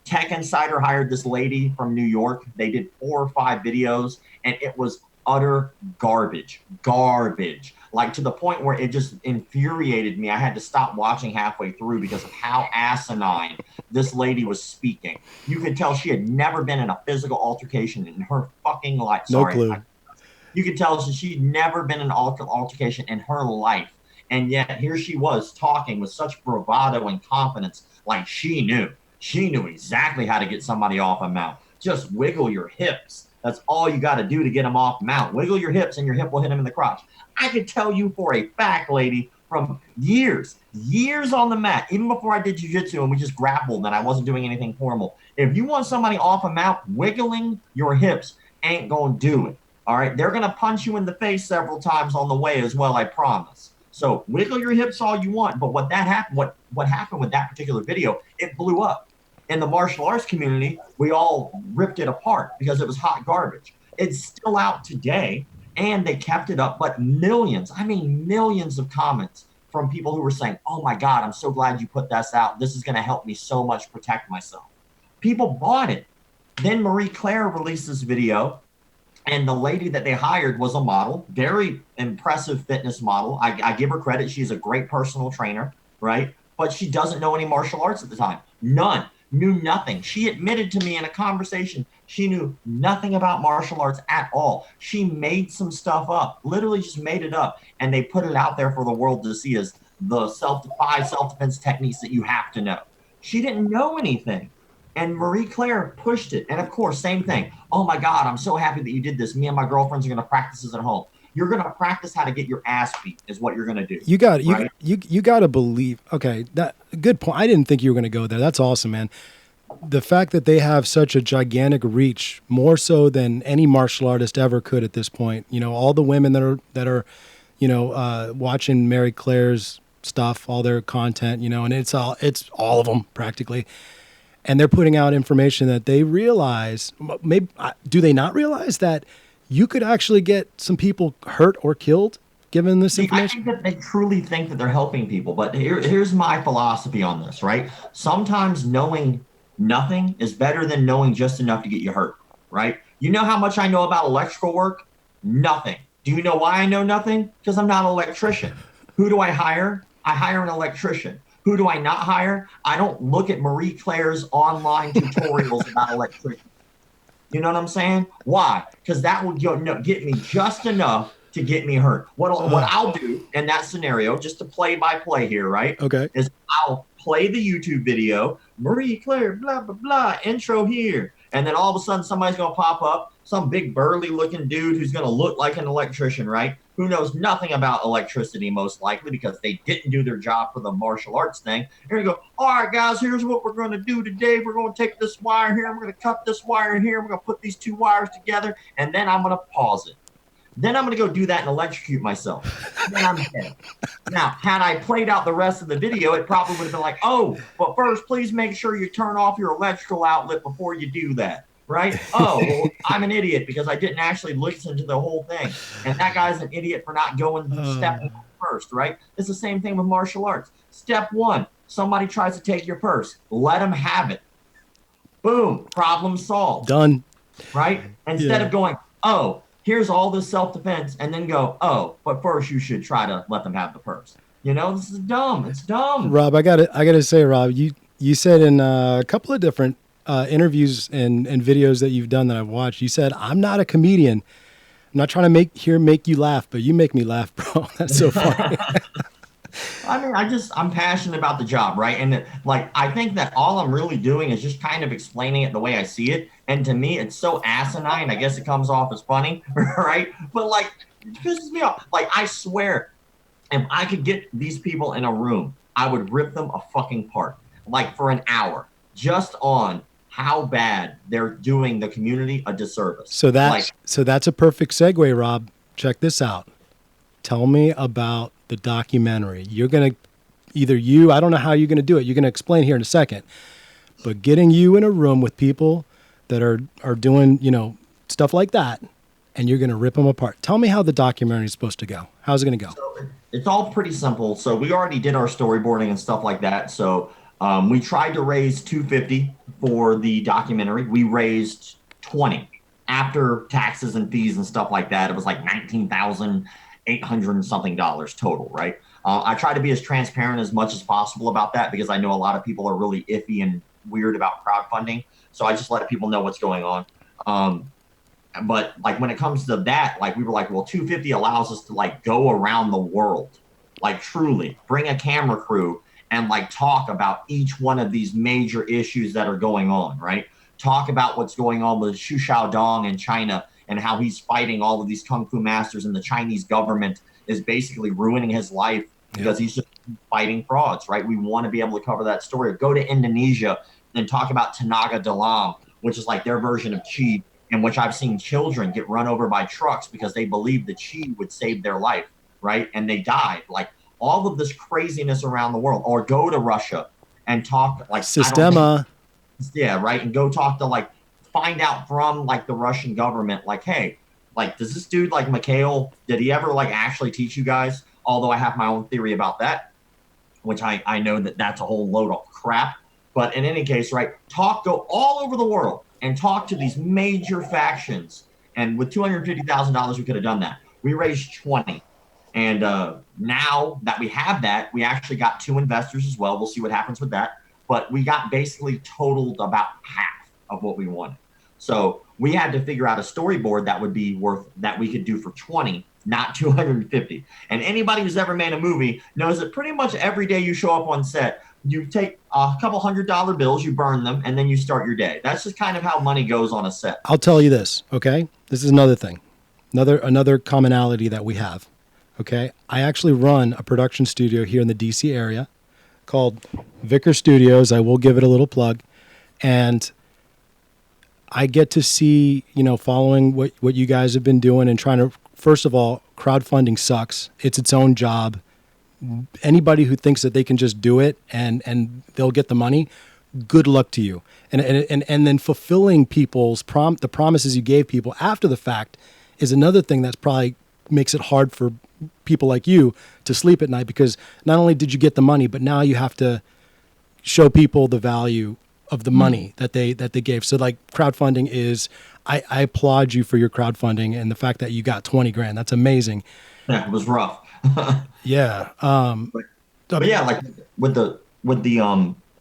Tech Insider hired this lady from New York. They did 4 or 5 videos and it was utter garbage, like to the point where it just infuriated me. I had to stop watching halfway through because of how asinine this lady was speaking. You could tell she had never been in a physical altercation in her fucking life. No clue. You could tell she'd never been in an altercation in her life. And yet here she was talking with such bravado and confidence, like she knew exactly how to get somebody off a mount. Just wiggle your hips. That's all you got to do to get them off mount. Wiggle your hips and your hip will hit them in the crotch. I could tell you for a fact, lady, from years on the mat, even before I did jiu-jitsu and we just grappled and I wasn't doing anything formal. If you want somebody off a mount, wiggling your hips ain't going to do it. All right. They're going to punch you in the face several times on the way as well, I promise. So wiggle your hips all you want. But what happened with that particular video, it blew up. In the martial arts community, we all ripped it apart because it was hot garbage. It's still out today, and they kept it up. But millions of comments from people who were saying, oh, my God, I'm so glad you put this out. This is going to help me so much protect myself. People bought it. Then Marie Claire released this video, and the lady that they hired was a model, very impressive fitness model. I give her credit. She's a great personal trainer, right? But she doesn't know any martial arts at the time. None. Knew nothing. She admitted to me in a conversation she knew nothing about martial arts at all. She made some stuff up, literally just made it up, and they put it out there for the world to see as the 5 self-defense techniques that you have to know. She didn't know anything, and Marie Claire pushed it. And of course, same thing. Oh my God, I'm so happy that you did this. Me and my girlfriends are going to practice this at home. You're going to practice how to get your ass beat is what you're going to do. You got to believe. Okay, that good point. I didn't think you were going to go there. That's awesome, man. The fact that they have such a gigantic reach, more so than any martial artist ever could at this point. All the women that are watching Mary Claire's stuff, all their content, and it's all of them practically. and they're putting out information that they realize, maybe do they not realize that you could actually get some people hurt or killed given this See, I information? think that they truly think that they're helping people, but here's my philosophy on this, right? Sometimes knowing nothing is better than knowing just enough to get you hurt, right? You know how much I know about electrical work? Nothing. Do you know why I know nothing? Because I'm not an electrician. Who do I hire? I hire an electrician. Who do I not hire? I don't look at Marie Claire's online tutorials about electricity. You know what I'm saying? Why? Because that will get me just enough to get me hurt. What I'll do in that scenario, just to play by play here, right? Okay. Is I'll play the YouTube video, Marie Claire, blah, blah, blah, intro here. And then all of a sudden somebody's going to pop up, some big burly looking dude who's going to look like an electrician, right? Who knows nothing about electricity, most likely, because they didn't do their job for the martial arts thing. Here you go. All right, guys, here's what we're going to do today. We're going to take this wire here. I'm going to cut this wire here. We're going to put these two wires together, and then I'm going to pause it. Then I'm going to go do that and electrocute myself. Then I'm dead. Now, had I played out the rest of the video, it probably would have been like, oh, but first, please make sure you turn off your electrical outlet before you do that, right? Oh, well, I'm an idiot because I didn't actually listen to the whole thing. And that guy's an idiot for not going step one first, right? It's the same thing with martial arts. Step one, somebody tries to take your purse. Let them have it. Boom, problem solved. Done. Right? Instead of going, oh, here's all this self-defense, and then go, oh, but first you should try to let them have the purse. You know, this is dumb. It's dumb. Rob, I gotta say, Rob, you said in a couple of different interviews and videos that you've done that I've watched, you said, I'm not a comedian. I'm not trying to make you laugh, but you make me laugh, bro. That's so funny. I mean, I'm passionate about the job, right? And I think that all I'm really doing is just kind of explaining it the way I see it. And to me, it's so asinine. I guess it comes off as funny, right? But it pisses me off. I swear, if I could get these people in a room, I would rip them a fucking part, for an hour, just on how bad they're doing the community a disservice. So that's a perfect segue, Rob. Check this out. Tell me about the documentary. You're going to I don't know how you're going to do it. You're going to explain here in a second, but getting you in a room with people that are doing, stuff like that, and you're going to rip them apart. Tell me how the documentary is supposed to go. How's it going to go? So it's all pretty simple. So we already did our storyboarding and stuff like that. So we tried to raise $250 for the documentary. We raised $20 after taxes and fees and stuff like that. It was like $19,800 and something total, right? I try to be as transparent as much as possible about that because I know a lot of people are really iffy and weird about crowdfunding. So I just let people know what's going on. But when it comes to that, we were like, well, 250 allows us to go around the world, truly bring a camera crew and talk about each one of these major issues that are going on, right? Talk about what's going on with Xu Xiaodong in China and how he's fighting all of these kung fu masters, and the Chinese government is basically ruining his life because he's just fighting frauds, right? We want to be able to cover that story. Go to Indonesia and talk about Tenaga Dalam, which is their version of Chi, in which I've seen children get run over by trucks because they believed that Chi would save their life, right? And they died. All of this craziness around the world. Or go to Russia and talk Sistema. Yeah, right. And go talk to find out from the Russian government, hey, does this dude Mikhail, did he ever actually teach you guys? Although I have my own theory about that, which I know that that's a whole load of crap. But in any case, right, go all over the world and talk to these major factions. And with $250,000, we could have done that. We raised 20. And now that we have that, we actually got 2 investors as well. We'll see what happens with that. But we got basically totaled about half of what we wanted. So we had to figure out a storyboard that would be that we could do for 20, not 250. And anybody who's ever made a movie knows that pretty much every day you show up on set, you take a couple $100 bills, you burn them, and then you start your day. That's just kind of how money goes on a set. I'll tell you this, okay? This is another thing, another commonality that we have, okay? I actually run a production studio here in the DC area called Vicker Studios. I will give it a little plug. And I get to see, following what you guys have been doing and trying to, first of all, crowdfunding sucks. It's its own job. Anybody who thinks that they can just do it and they'll get the money, good luck to you. And then fulfilling people's the promises you gave people after the fact is another thing that's probably makes it hard for people like you to sleep at night, because not only did you get the money, but now you have to show people the value of the money that they gave. So like crowdfunding is, I applaud you for your crowdfunding and the fact that you got 20 grand. That's amazing. Yeah, it was rough. Yeah. But yeah, like with the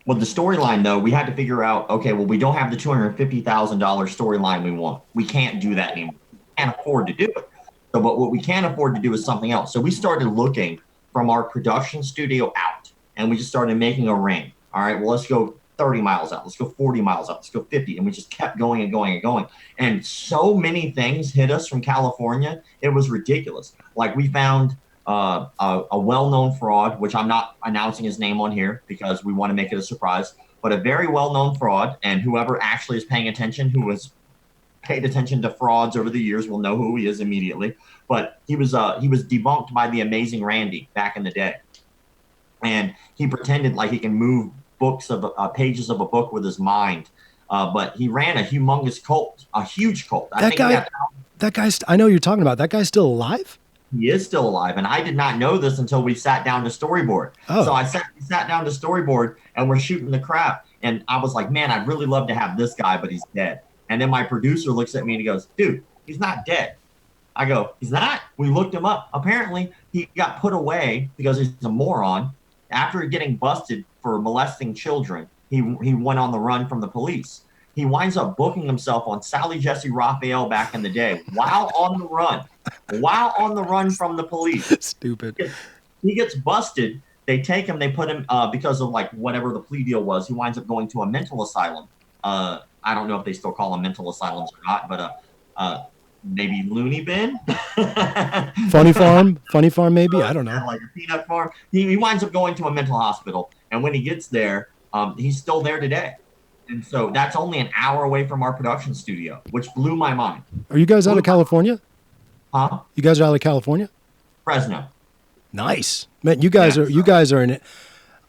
storyline though, we had to figure out, okay, well, we don't have the $250,000 storyline we want. We can't do that anymore. We can't afford to do it. So, but what we can afford to do is something else. So we started looking from our production studio out, and we just started making a ring. All right, well, let's go 30 miles out. Let's go 40 miles out. Let's go 50. And we just kept going and going and going. And so many things hit us from California. It was ridiculous. Like we found a well-known fraud, which I'm not announcing his name on here because we want to make it a surprise, but a very well-known fraud. And whoever actually is paying attention, who has paid attention to frauds over the years, will know who he is immediately. But he was debunked by the Amazing Randy back in the day. And he pretended like he can move books of pages of a book with his mind. But he ran a humongous cult, a huge cult. That guy's, I know you're talking about, that guy's still alive? He is still alive. And I did not know this until we sat down to storyboard. Oh. So we sat down to storyboard and we're shooting the crap. And I was like, man, I'd really love to have this guy, but he's dead. And then my producer looks at me and he goes, dude, he's not dead. I go, he's not? We looked him up. Apparently, he got put away because he's a moron. After getting busted for molesting children, he went on the run from the police. He winds up booking himself on Sally Jesse Raphael back in the day while on the run from the police. Stupid. He gets busted. They take him. They put him because of like whatever the plea deal was. He winds up going to a mental asylum. I don't know if they still call them mental asylums or not, but maybe loony bin. Funny farm, maybe. I don't know. Like a peanut farm. He winds up going to a mental hospital, and when he gets there, he's still there today. And so that's only an hour away from our production studio, which blew my mind. Are you guys out of California? Huh? You guys are out of California? Fresno. Nice, man. You guys are in it.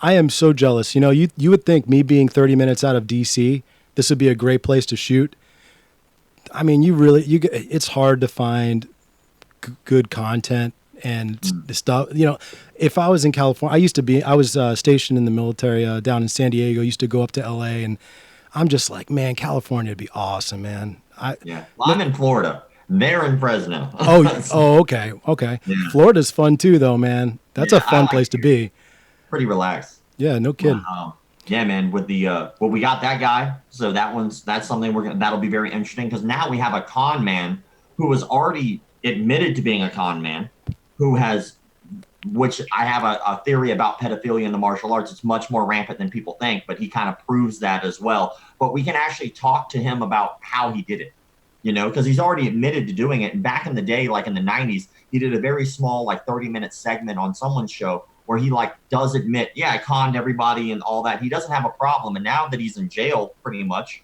I am so jealous. You know, you would think me being 30 minutes out of DC, this would be a great place to shoot. I mean, it's hard to find good content and stuff. You know, if I was in California, I was stationed in the military down in San Diego. Used to go up to LA, and I'm just like, man, California would be awesome, man. Well, I'm in Florida. They're in Fresno. Okay. Yeah. Florida's fun too, though, man. That's a fun place to be. Pretty relaxed. Yeah, no kidding. Yeah, man. With the well, we got that guy, so that's something that'll be very interesting, because now we have a con man who has already admitted to being a con man, which I have a theory about pedophilia in the martial arts. It's much more rampant than people think, but he kind of proves that as well. But we can actually talk to him about how he did it, you know, because he's already admitted to doing it. And back in the day, like in the 90s, he did a very small, like 30-minute segment on someone's show where he like does admit, yeah, I conned everybody and all that. He doesn't have a problem. And now that he's in jail pretty much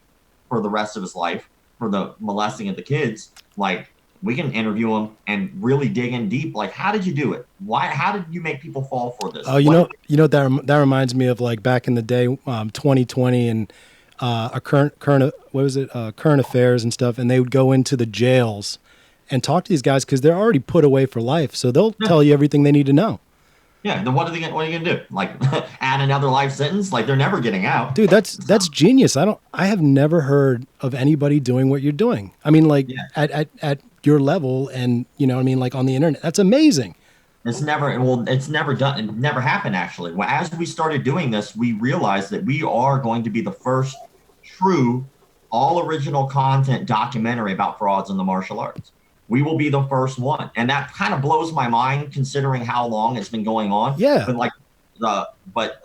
for the rest of his life for the molesting of the kids, like we can interview him and really dig in deep. Like, how did you do it? How did you make people fall for this? Oh, you know, that reminds me of like back in the day, 2020 and current affairs and stuff. And they would go into the jails and talk to these guys because they're already put away for life. So they'll tell you everything they need to know. Yeah, then what are you gonna do? Like add another life sentence? Like they're never getting out. Dude, that's genius. I have never heard of anybody doing what you're doing. I mean, like at your level, and you know what I mean, like on the internet. That's amazing. It's never done. It never happened actually. Well, as we started doing this, we realized that we are going to be the first true all original content documentary about frauds in the martial arts. We will be the first one. And that kind of blows my mind considering how long it's been going on. Yeah. But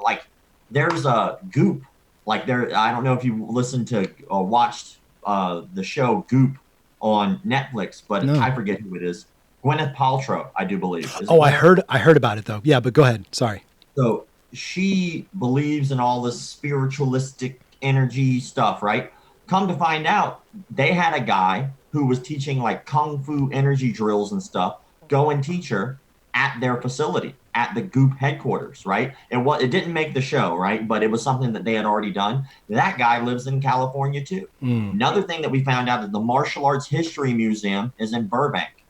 there's a Goop. Like I don't know if you listened to or watched the show Goop on Netflix, but no. I forget who it is. Gwyneth Paltrow, I do believe. I heard about it though. Yeah, but go ahead. Sorry. So she believes in all this spiritualistic energy stuff, right? Come to find out, they had a guy who was teaching like kung fu energy drills and stuff, go and teach her. at their facility, at the Goop headquarters, right? And what it didn't make the show, right? But it was something that they had already done. That guy lives in California too. Another thing that we found out is the Martial Arts History Museum is in Burbank,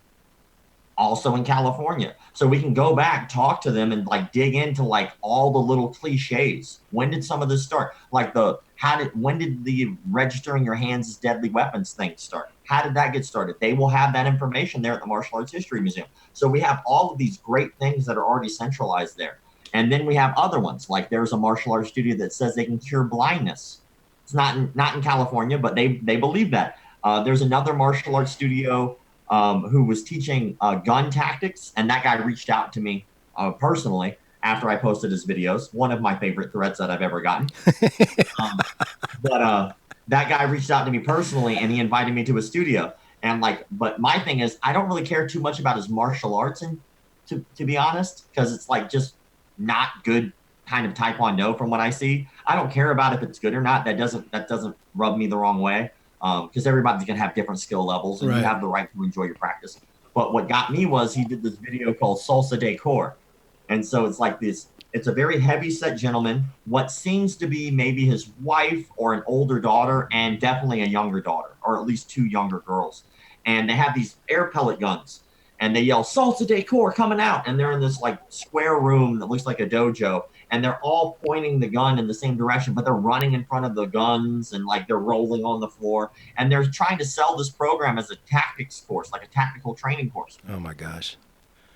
also in California. So we can go back, talk to them, and like dig into like all the little cliches. When did some of this start? Like when did the registering your hands as deadly weapons thing start? How did that get started? They will have that information there at the Martial Arts History Museum. So we have all of these great things that are already centralized there. And then we have other ones, like there's a martial arts studio that says they can cure blindness. It's not in California, but they believe that. There's another martial arts studio who was teaching gun tactics, and that guy reached out to me personally after I posted his videos. One of my favorite threats that I've ever gotten. But that guy reached out to me personally, and he invited me to his studio. And like, but my thing is, I don't really care too much about his martial arts, and to be honest, because it's like just not good kind of taekwondo from what I see. I don't care about if it's good or not. That doesn't rub me the wrong way. Because everybody's gonna have different skill levels, and you have the right to enjoy your practice. But what got me was he did this video called Salsa de Core, and so it's like this. It's a very heavy set gentleman. What seems to be maybe his wife or an older daughter, and definitely a younger daughter, or at least two younger girls. And they have these air pellet guns, and they yell "Salsa de Core" coming out, and they're in this like square room that looks like a dojo, and they're all pointing the gun in the same direction, but they're running in front of the guns, and like they're rolling on the floor, and they're trying to sell this program as a tactics course, like a tactical training course. Oh my gosh.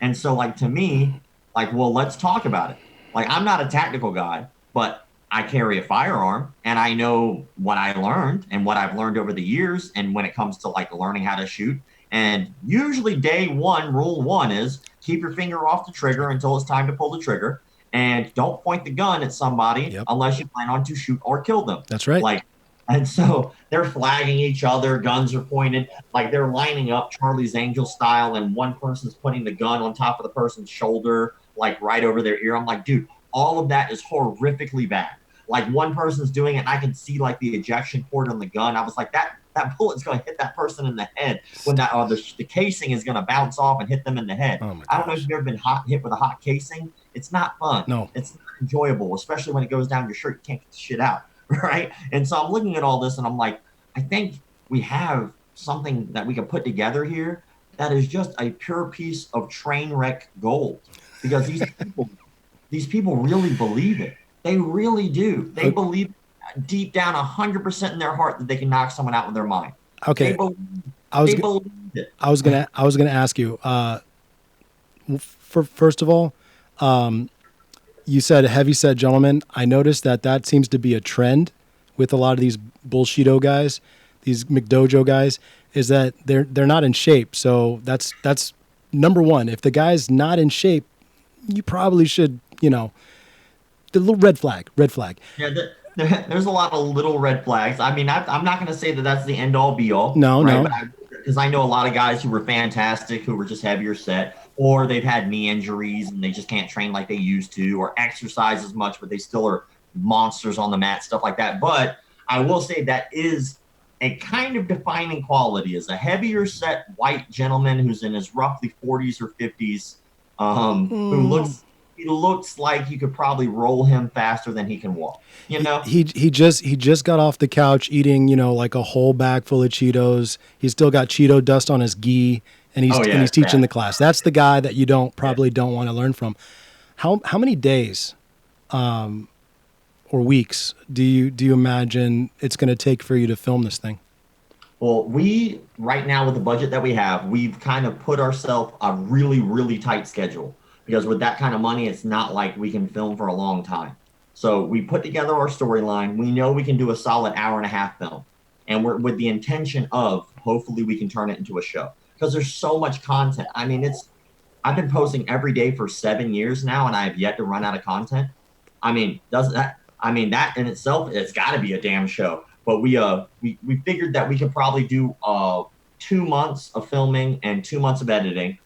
And so like to me, like, well, let's talk about it. Like, I'm not a tactical guy, but I carry a firearm, and I know what I learned and what I've learned over the years, and when it comes to like learning how to shoot. And usually day one, rule one is keep your finger off the trigger until it's time to pull the trigger. And don't point the gun at somebody unless you plan on to shoot or kill them. That's right. Like, and so they're flagging each other. Guns are pointed. Like they're lining up Charlie's Angel style, and one person's putting the gun on top of the person's shoulder, like right over their ear. I'm like, dude, all of that is horrifically bad. Like one person's doing it, and I can see like the ejection cord on the gun. I was like, that bullet's going to hit that person in the head when that the casing is going to bounce off and hit them in the head. Oh I don't know if you've ever been hit with a hot casing. It's not fun. No. It's not enjoyable, especially when it goes down your shirt. You can't get the shit out, right? And so I'm looking at all this, and I'm like, I think we have something that we can put together here that is just a pure piece of train wreck gold, because these people really believe it. They really do. They believe deep down 100% in their heart that they can knock someone out with their mind. Okay. They believe it. I was gonna ask you. First of all, you said heavy set gentleman. I noticed that seems to be a trend with a lot of these bullshito guys, these McDojo guys, is that they're not in shape. So that's number one. If the guy's not in shape, you probably should, the little red flag. Yeah, there's a lot of little red flags. I mean, I'm not going to say that that's the end all be all. No, right? no. Because I know a lot of guys who were fantastic, who were just heavier set, or they've had knee injuries and they just can't train like they used to, or exercise as much, but they still are monsters on the mat, stuff like that. But I will say that is a kind of defining quality, is a heavier set white gentleman who's in his roughly 40s or 50s, who looks like you could probably roll him faster than he can walk. He just got off the couch eating, like a whole bag full of Cheetos. He's still got Cheeto dust on his gi, and he's teaching the class. That's the guy that you don't want to learn from. How many days or weeks do you imagine it's going to take for you to film this thing? Well, we right now with the budget that we have, we've kind of put ourselves a really, really tight schedule, because with that kind of money, it's not like we can film for a long time. So we put together our storyline. We know we can do a solid hour and a half film, and we're with the intention of hopefully we can turn it into a show, because there's so much content. I mean, I've been posting every day for 7 years now, and I have yet to run out of content. I mean, that in itself, it's got to be a damn show. But we figured that we could probably do 2 months of filming and 2 months of editing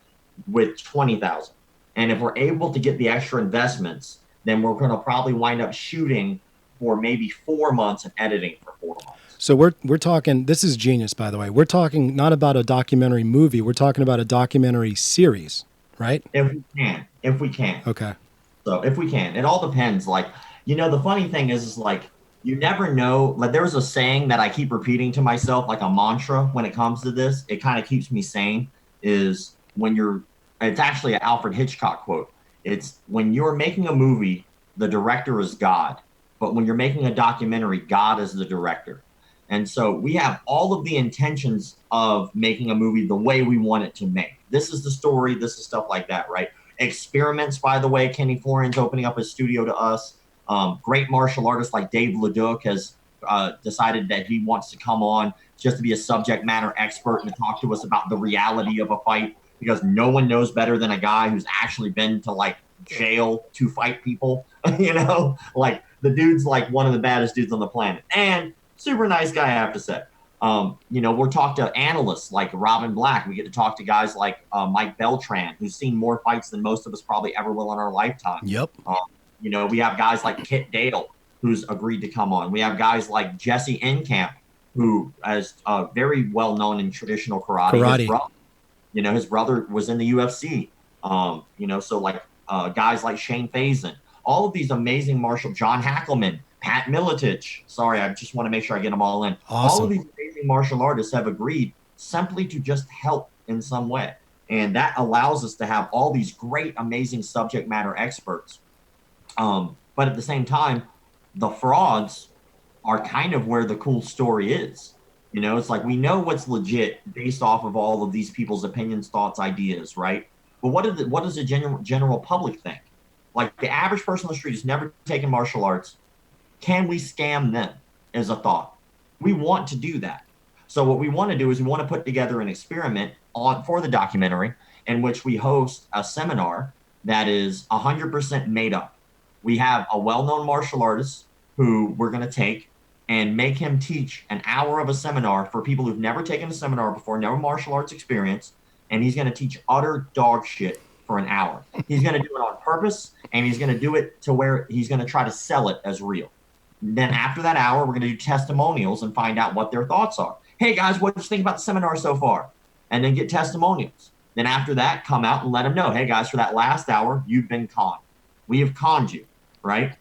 with 20,000. And if we're able to get the extra investments, then we're going to probably wind up shooting for maybe 4 months and editing for 4 months. So we're talking, this is genius, by the way. We're talking not about a documentary movie. We're talking about a documentary series, right? If we can. Okay. So if we can, it all depends. Like, the funny thing is like, you never know. Like, there's a saying that I keep repeating to myself, like a mantra when it comes to this. It kind of keeps me sane. Is when you're, it's actually an Alfred Hitchcock quote. It's when you're making a movie, the director is God. But when you're making a documentary, God is the director. And so we have all of the intentions of making a movie the way we want it to make. This is the story. This is stuff like that, right? Experiments, by the way. Kenny Florian's opening up his studio to us. Great martial artists like Dave Leduc has decided that he wants to come on just to be a subject matter expert and to talk to us about the reality of a fight, because no one knows better than a guy who's actually been to like jail to fight people. Like the dude's like one of the baddest dudes on the planet, and super nice guy, I have to say. We'll talk to analysts like Robin Black. We get to talk to guys like Mike Beltran, who's seen more fights than most of us probably ever will in our lifetime. Yep. We have guys like Kit Dale, who's agreed to come on. We have guys like Jesse Enkamp, who is very well known in traditional karate. His brother was in the UFC. So like guys like Shane Faison, all of these amazing John Hackelman, Pat Miletich. Sorry, I just want to make sure I get them all in. Awesome. All of these amazing martial artists have agreed simply to just help in some way. And that allows us to have all these great, amazing subject matter experts. But at the same time, the frauds are kind of where the cool story is. It's like we know what's legit based off of all of these people's opinions, thoughts, ideas, right? But what does the general public think? Like the average person on the street who's never taken martial arts, can we scam them is a thought. We want to do that. So what we want to do is we want to put together an experiment for the documentary in which we host a seminar that is 100% made up. We have a well-known martial artist who we're going to take and make him teach an hour of a seminar for people who've never taken a seminar before, never martial arts experience, and he's going to teach utter dog shit for an hour. He's going to do it on purpose, and he's going to do it to where he's going to try to sell it as real. Then after that hour, we're going to do testimonials and find out what their thoughts are. Hey, guys, what did you think about the seminar so far? And then get testimonials. Then after that, come out and let them know, hey, guys, for that last hour, you've been conned. We have conned you, right?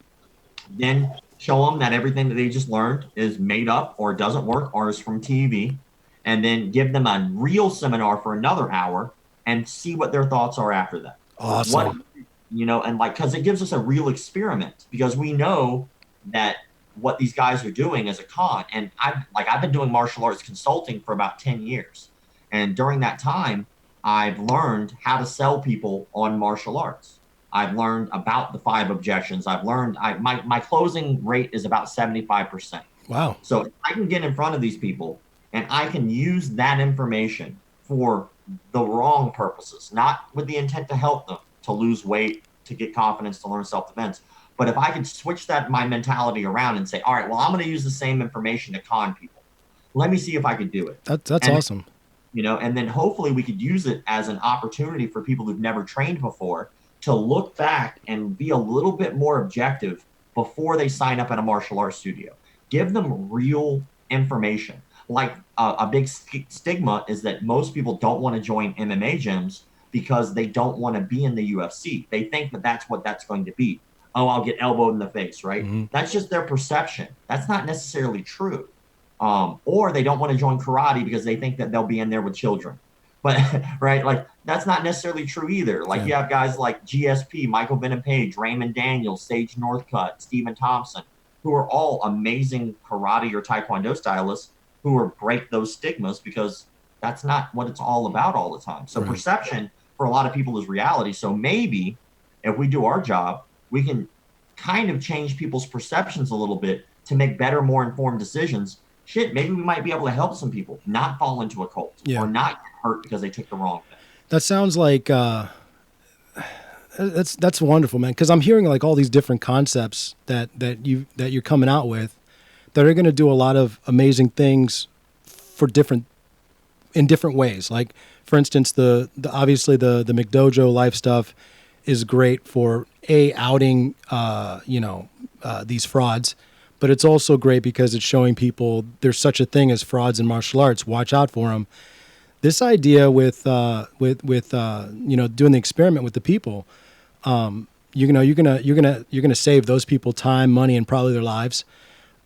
Then show them that everything that they just learned is made up or doesn't work or is from TV. And then give them a real seminar for another hour and see what their thoughts are after that. Awesome. Because it gives us a real experiment, because we know that what these guys are doing is a con. And I've been doing martial arts consulting for about 10 years. And during that time, I've learned how to sell people on martial arts. I've learned about the 5 objections. I've learned my closing rate is about 75%. Wow. So if I can get in front of these people and I can use that information for the wrong purposes, not with the intent to help them, to lose weight, to get confidence, to learn self-defense. But if I could switch my mentality around and say, all right, well, I'm going to use the same information to con people. Let me see if I could do it. That's awesome. And then hopefully we could use it as an opportunity for people who've never trained before to look back and be a little bit more objective before they sign up at a martial arts studio. Give them real information. Like a big stigma is that most people don't want to join MMA gyms because they don't want to be in the UFC. They think that that's what that's going to be. Oh, I'll get elbowed in the face, right? Mm-hmm. That's just their perception. That's not necessarily true. Or they don't want to join karate because they think that they'll be in there with children. But, right, like that's not necessarily true either. Like you have guys like GSP, Michael Venom Page, Raymond Daniels, Sage Northcutt, Stephen Thompson, who are all amazing karate or taekwondo stylists who break those stigmas, because that's not what it's all about all the time. So perception for a lot of people is reality. So maybe if we do our job, we can kind of change people's perceptions a little bit to make better, more informed decisions. Shit, maybe we might be able to help some people not fall into a cult or not get hurt because they took the wrong thing. That sounds like that's wonderful, man. Because I'm hearing like all these different concepts that you're coming out with that are going to do a lot of amazing things in different ways. Like, for instance, the obviously the McDojoLife stuff is great for outing these frauds, but it's also great because it's showing people there's such a thing as frauds in martial arts. Watch out for them. This idea with doing the experiment with the people, you're gonna save those people time, money, and probably their lives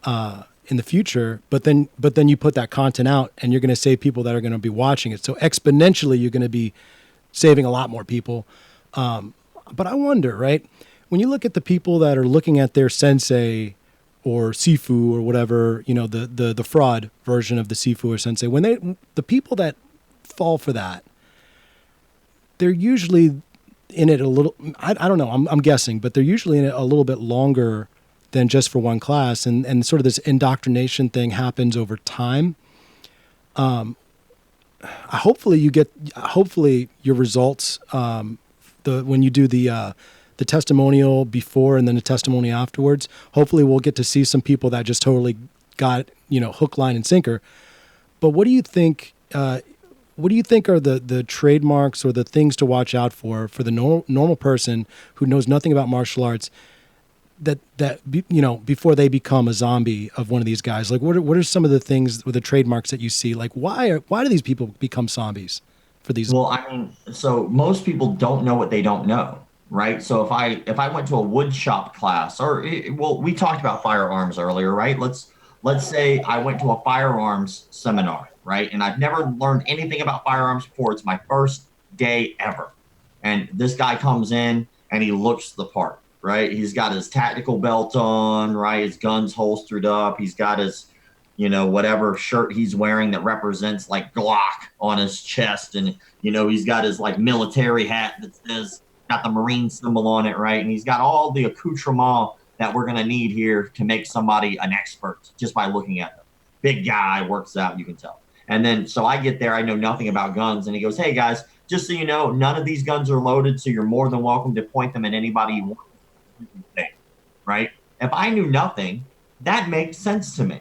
in the future. But then you put that content out, and you're gonna save people that are gonna be watching it. So exponentially, you're gonna be saving a lot more people. But I wonder, right? When you look at the people that are looking at their sensei or Sifu or whatever, the fraud version of the Sifu or sensei, the people that fall for that, they're usually in it a little, I don't know, I'm guessing, but they're usually in it a little bit longer than just for one class. And sort of this indoctrination thing happens over time. Hopefully your results, when you do the testimonial before and then the testimony afterwards, hopefully we'll get to see some people that just totally got, hook, line, and sinker. But what do you think? What do you think are the trademarks or the things to watch out for the normal person who knows nothing about martial arts, before they become a zombie of one of these guys? Like, what are some of the things with the trademarks that you see? Like, why do these people become zombies for these? Well, I mean, so most people don't know what they don't know, right? So if I went to a wood shop class, well, we talked about firearms earlier, right? Let's say I went to a firearms seminar, right? And I've never learned anything about firearms before. It's my first day ever. And this guy comes in and he looks the part, right? He's got his tactical belt on, right? His gun's holstered up. He's got his, whatever shirt he's wearing that represents like Glock on his chest. And, he's got his like military hat that says, got the Marine symbol on it, right? And he's got all the accoutrement that we're going to need here to make somebody an expert just by looking at them. Big guy, works out, you can tell. And then, so I get there, I know nothing about guns. And he goes, hey guys, just so you know, none of these guns are loaded. So you're more than welcome to point them at anybody you want. Right? If I knew nothing, that makes sense to me.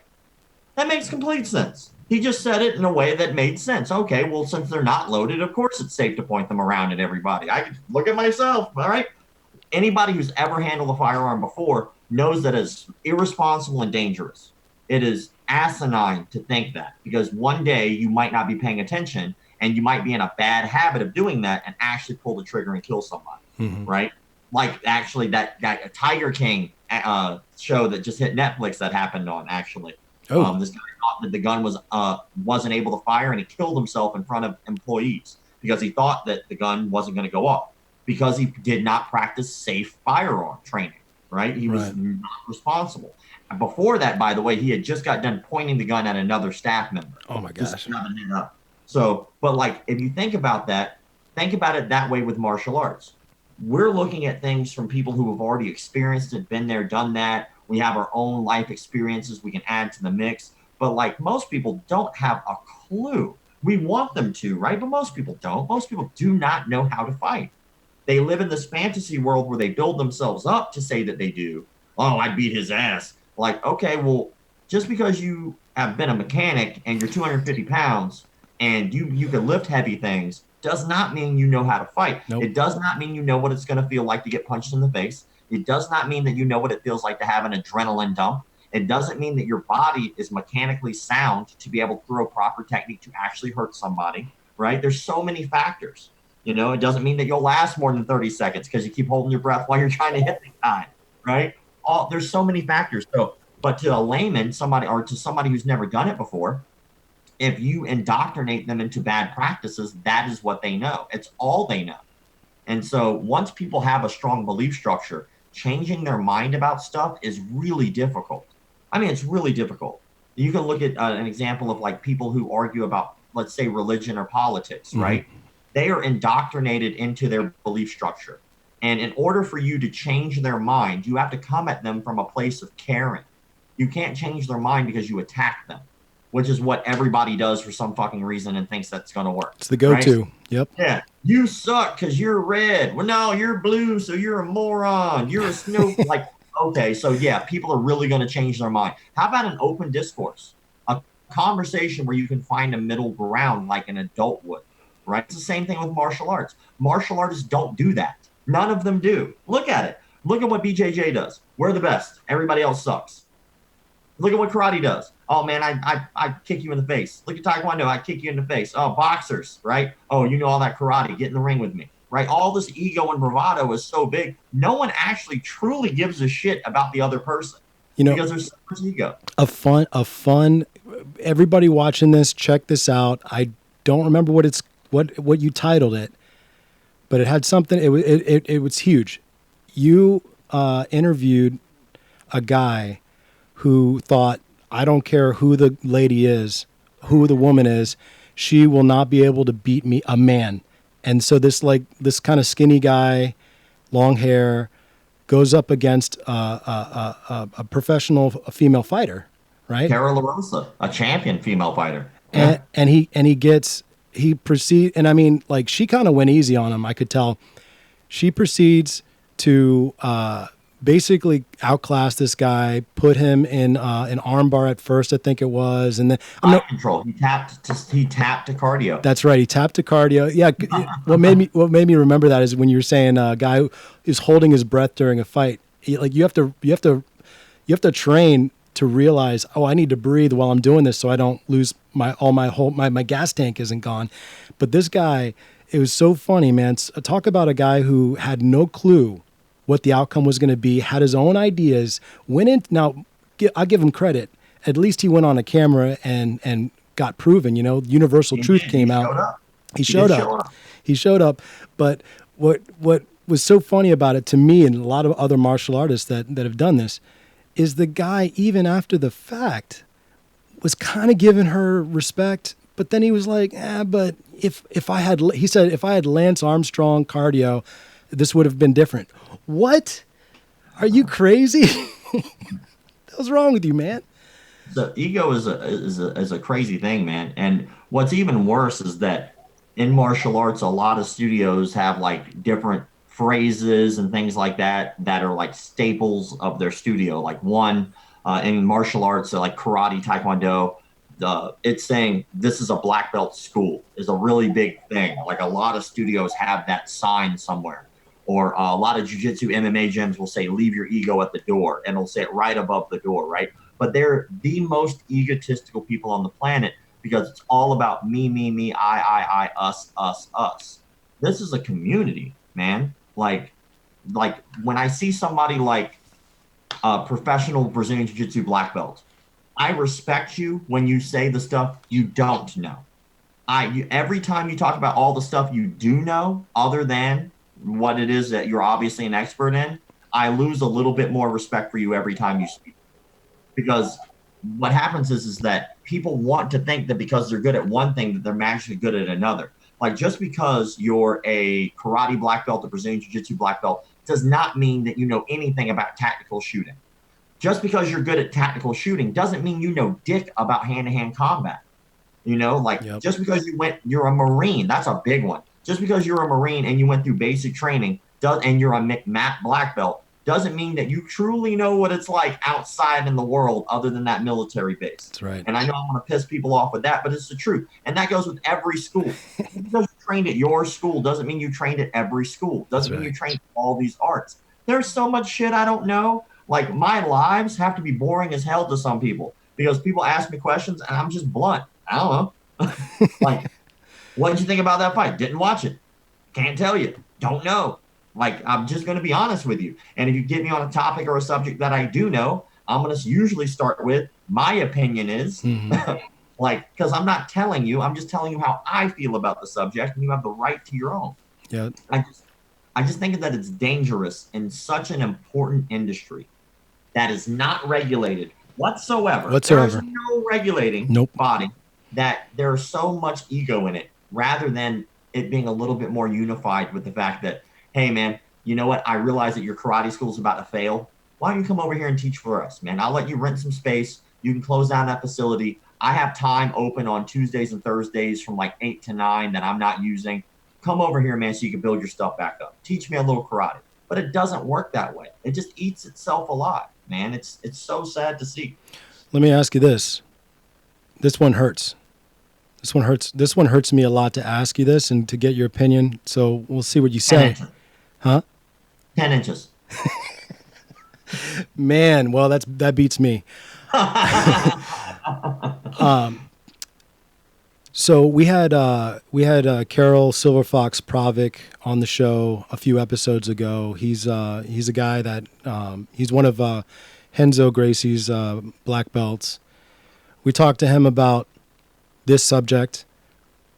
That makes complete sense. He just said it in a way that made sense. Okay, well, since they're not loaded, of course it's safe to point them around at everybody. I can look at myself, all right? Anybody who's ever handled a firearm before knows that it's irresponsible and dangerous. It is asinine to think that, because one day you might not be paying attention and you might be in a bad habit of doing that and actually pull the trigger and kill somebody, right? Like actually that Tiger King show that just hit Netflix that happened on actually. This guy thought that the gun wasn't able to fire, and he killed himself in front of employees because he thought that the gun wasn't going to go off because he did not practice safe firearm training, right? He was not responsible. And before that, by the way, he had just got done pointing the gun at another staff member. Oh my gosh. So, but like, if you think about that, think about it that way with martial arts. We're looking at things from people who have already experienced it, been there, done that. We have our own life experiences we can add to the mix. But like, most people don't have a clue. We want them to, right? But most people don't. Most people do not know how to fight. They live in this fantasy world where they build themselves up to say that they do. Oh, I beat his ass. Like, okay, well, just because you have been a mechanic and you're 250 pounds and you can lift heavy things does not mean you know how to fight. Nope. It does not mean you know what it's going to feel like to get punched in the face. It does not mean that you know what it feels like to have an adrenaline dump. It doesn't mean that your body is mechanically sound to be able to throw proper technique to actually hurt somebody, right? There's so many factors. It doesn't mean that you'll last more than 30 seconds because you keep holding your breath while you're trying to hit the guy, right? There's so many factors. So, but to a layman, to somebody who's never done it before, if you indoctrinate them into bad practices, that is what they know. It's all they know. And so once people have a strong belief structure, changing their mind about stuff is really difficult. I mean, it's really difficult. You can look at an example of like people who argue about, let's say, religion or politics, right? They are indoctrinated into their belief structure. And in order for you to change their mind, you have to come at them from a place of caring. You can't change their mind because you attack them, which is what everybody does for some fucking reason and thinks that's going to work. It's the go-to. Right? Yep. Yeah. You suck because you're red. Well, no, you're blue, so you're a moron. You're a snow. Like, okay, so yeah, people are really going to change their mind. How about an open discourse? A conversation where you can find a middle ground like an adult would, right? It's the same thing with martial arts. Martial artists don't do that. None of them do. Look at it. Look at what BJJ does. We're the best. Everybody else sucks. Look at what karate does. Oh man, I kick you in the face. Look at Taekwondo, I kick you in the face. Oh, boxers, right? Oh, you know all that karate, get in the ring with me. Right? All this ego and bravado is so big, no one actually truly gives a shit about the other person You know, because there's so much ego. a fun. Everybody watching this, check this out. I don't remember what you titled it, but it had something. It was huge. You interviewed a guy who thought, I don't care who the lady is, who the woman is, she will not be able to beat me, a man. And so this kind of skinny guy, long hair, goes up against a professional female fighter, right? Cara LaRosa, a champion female fighter. And Yeah. he proceed, and I mean, like, she kind of went easy on him. I could tell. She proceeds to basically outclass this guy, put him in an armbar at first, I think it was, and then Eye control. He tapped to cardio. that's right. He tapped to cardio. Yeah. What made me remember that is when you were saying a guy who is holding his breath during a fight. Like, you have to train to realize, oh, I need to breathe while I'm doing this so I don't lose my gas tank isn't gone. But this guy, it was so funny, man. Talk about a guy who had no clue what the outcome was going to be, had his own ideas, went in. Now, I'll give him credit. At least he went on a camera and got proven. Universal truth came out. He showed up. He showed up. But what was so funny about it to me and a lot of other martial artists that have done this is the guy, even after the fact, was kind of giving her respect. But then he was like, but if I had, he said, if I had Lance Armstrong cardio, this would have been different. What? Are you crazy? What's wrong with you, man? The ego is a crazy thing, man. And what's even worse is that in martial arts, a lot of studios have like different phrases and things like that are like staples of their studio. Like one in martial arts, so like karate, taekwondo, it's saying this is a black belt school is a really big thing. Like a lot of studios have that sign somewhere. Or a lot of jiu-jitsu MMA gyms will say, leave your ego at the door, and it'll say it right above the door, right? But they're the most egotistical people on the planet because it's all about me, I, us. This is a community, man. Like when I see somebody like a professional Brazilian Jiu-Jitsu black belt, I respect you when you say the stuff you don't know. Every time you talk about all the stuff you do know, other than what it is that you're obviously an expert in, I lose a little bit more respect for you every time you speak. Because what happens is that people want to think that because they're good at one thing, that they're magically good at another. Like just because you're a karate black belt, a Brazilian Jiu-Jitsu black belt, does not mean that you know anything about tactical shooting. Just because you're good at tactical shooting doesn't mean you know dick about hand-to-hand combat. Yep. Just because you're a Marine, that's a big one. Just because you're a Marine and you went through basic training and you're a McMat black belt doesn't mean that you truly know what it's like outside in the world other than that military base. That's right. And I know I'm going to piss people off with that, but it's the truth. And that goes with every school. Just because you trained at your school doesn't mean you trained at every school. Doesn't mean you trained all these arts. There's so much shit I don't know. Like my lives have to be boring as hell to some people because people ask me questions and I'm just blunt. I don't know. Like, what did you think about that fight? Didn't watch it. Can't tell you. Don't know. Like, I'm just going to be honest with you. And if you get me on a topic or a subject that I do know, I'm going to usually start with my opinion is like, because I'm not telling you, I'm just telling you how I feel about the subject and you have the right to your own. Yeah. I just think that it's dangerous in such an important industry that is not regulated whatsoever. There's no regulating body that there's so much ego in it rather than it being a little bit more unified with the fact that, hey, man, you know what? I realize that your karate school is about to fail. Why don't you come over here and teach for us, man? I'll let you rent some space. You can close down that facility. I have time open on Tuesdays and Thursdays from like 8 to 9 that I'm not using. Come over here, man, so you can build your stuff back up. Teach me a little karate. But it doesn't work that way. It just eats itself alive, man. It's so sad to see. Let me ask you this. This one hurts. This one hurts. This one hurts me a lot to ask you this and to get your opinion. So we'll see what you say. 10 inches. Man, well, that beats me. So we had Carol Silverfox Provic on the show a few episodes ago. He's a guy that he's one of Henzo Gracie's black belts. We talked to him about this subject.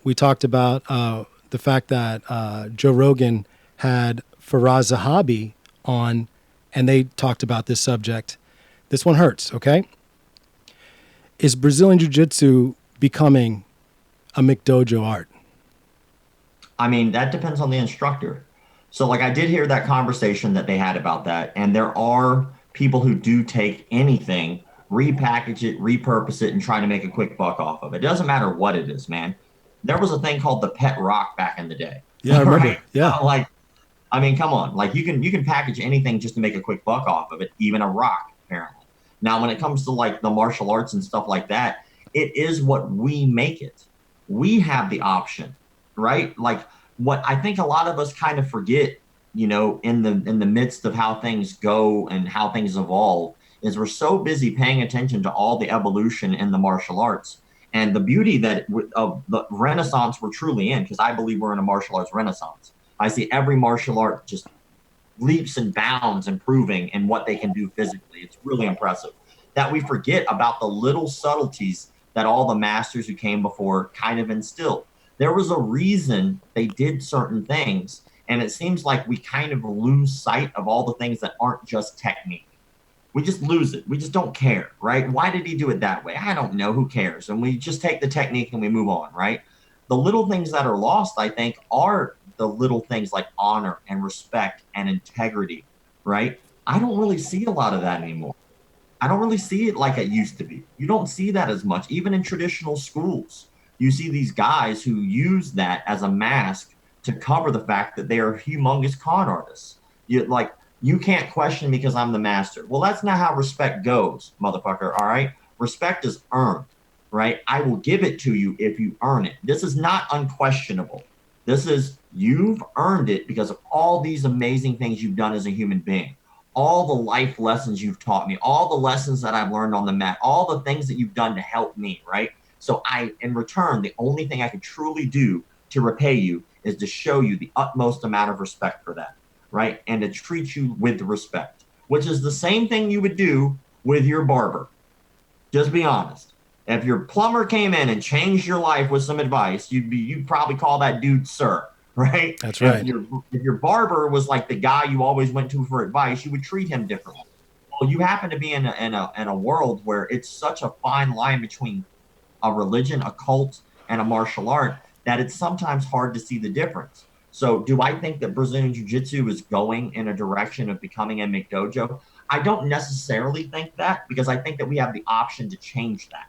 We talked about the fact that Joe Rogan had Faraz Zahabi on, and they talked about this subject. This one hurts, okay? Is Brazilian Jiu-Jitsu becoming a McDojo art? I mean, that depends on the instructor. So, like, I did hear that conversation that they had about that, and there are people who do take anything, repackage it, repurpose it, and try to make a quick buck off of it. It doesn't matter what it is, man. There was a thing called the pet rock back in the day. Yeah, I remember. Right? Yeah. Like, I mean, come on. Like, you can package anything just to make a quick buck off of it, even a rock, apparently. Now, when it comes to like the martial arts and stuff like that, it is what we make it. We have the option, right? Like, what I think a lot of us kind of forget, in the midst of how things go and how things evolve, is we're so busy paying attention to all the evolution in the martial arts and the beauty that of the renaissance we're truly in, because I believe we're in a martial arts renaissance. I see every martial art just leaps and bounds improving in what they can do physically. It's really impressive that we forget about the little subtleties that all the masters who came before kind of instilled. There was a reason they did certain things, and it seems like we kind of lose sight of all the things that aren't just technique. We just lose it. We just don't care, right? Why did he do it that way? I don't know. Who cares? And we just take the technique and we move on, right? The little things that are lost, I think, are the little things like honor and respect and integrity, right? I don't really see a lot of that anymore. I don't really see it like it used to be. You don't see that as much, even in traditional schools. You see these guys who use that as a mask to cover the fact that they are humongous con artists. You can't question me because I'm the master. Well, that's not how respect goes, motherfucker. All right. Respect is earned, right? I will give it to you if you earn it. This is not unquestionable. This is you've earned it because of all these amazing things you've done as a human being, all the life lessons you've taught me, all the lessons that I've learned on the mat, all the things that you've done to help me, right? So in return, the only thing I can truly do to repay you is to show you the utmost amount of respect for that, right? And to treat you with respect, which is the same thing you would do with your barber. Just be honest. If your plumber came in and changed your life with some advice, you'd probably call that dude sir, right? That's right. If your barber was like the guy you always went to for advice, you would treat him differently. Well, you happen to be in a world where it's such a fine line between a religion, a cult, and a martial art that it's sometimes hard to see the difference. So do I think that Brazilian Jiu-Jitsu is going in a direction of becoming a McDojo? I don't necessarily think that, because I think that we have the option to change that.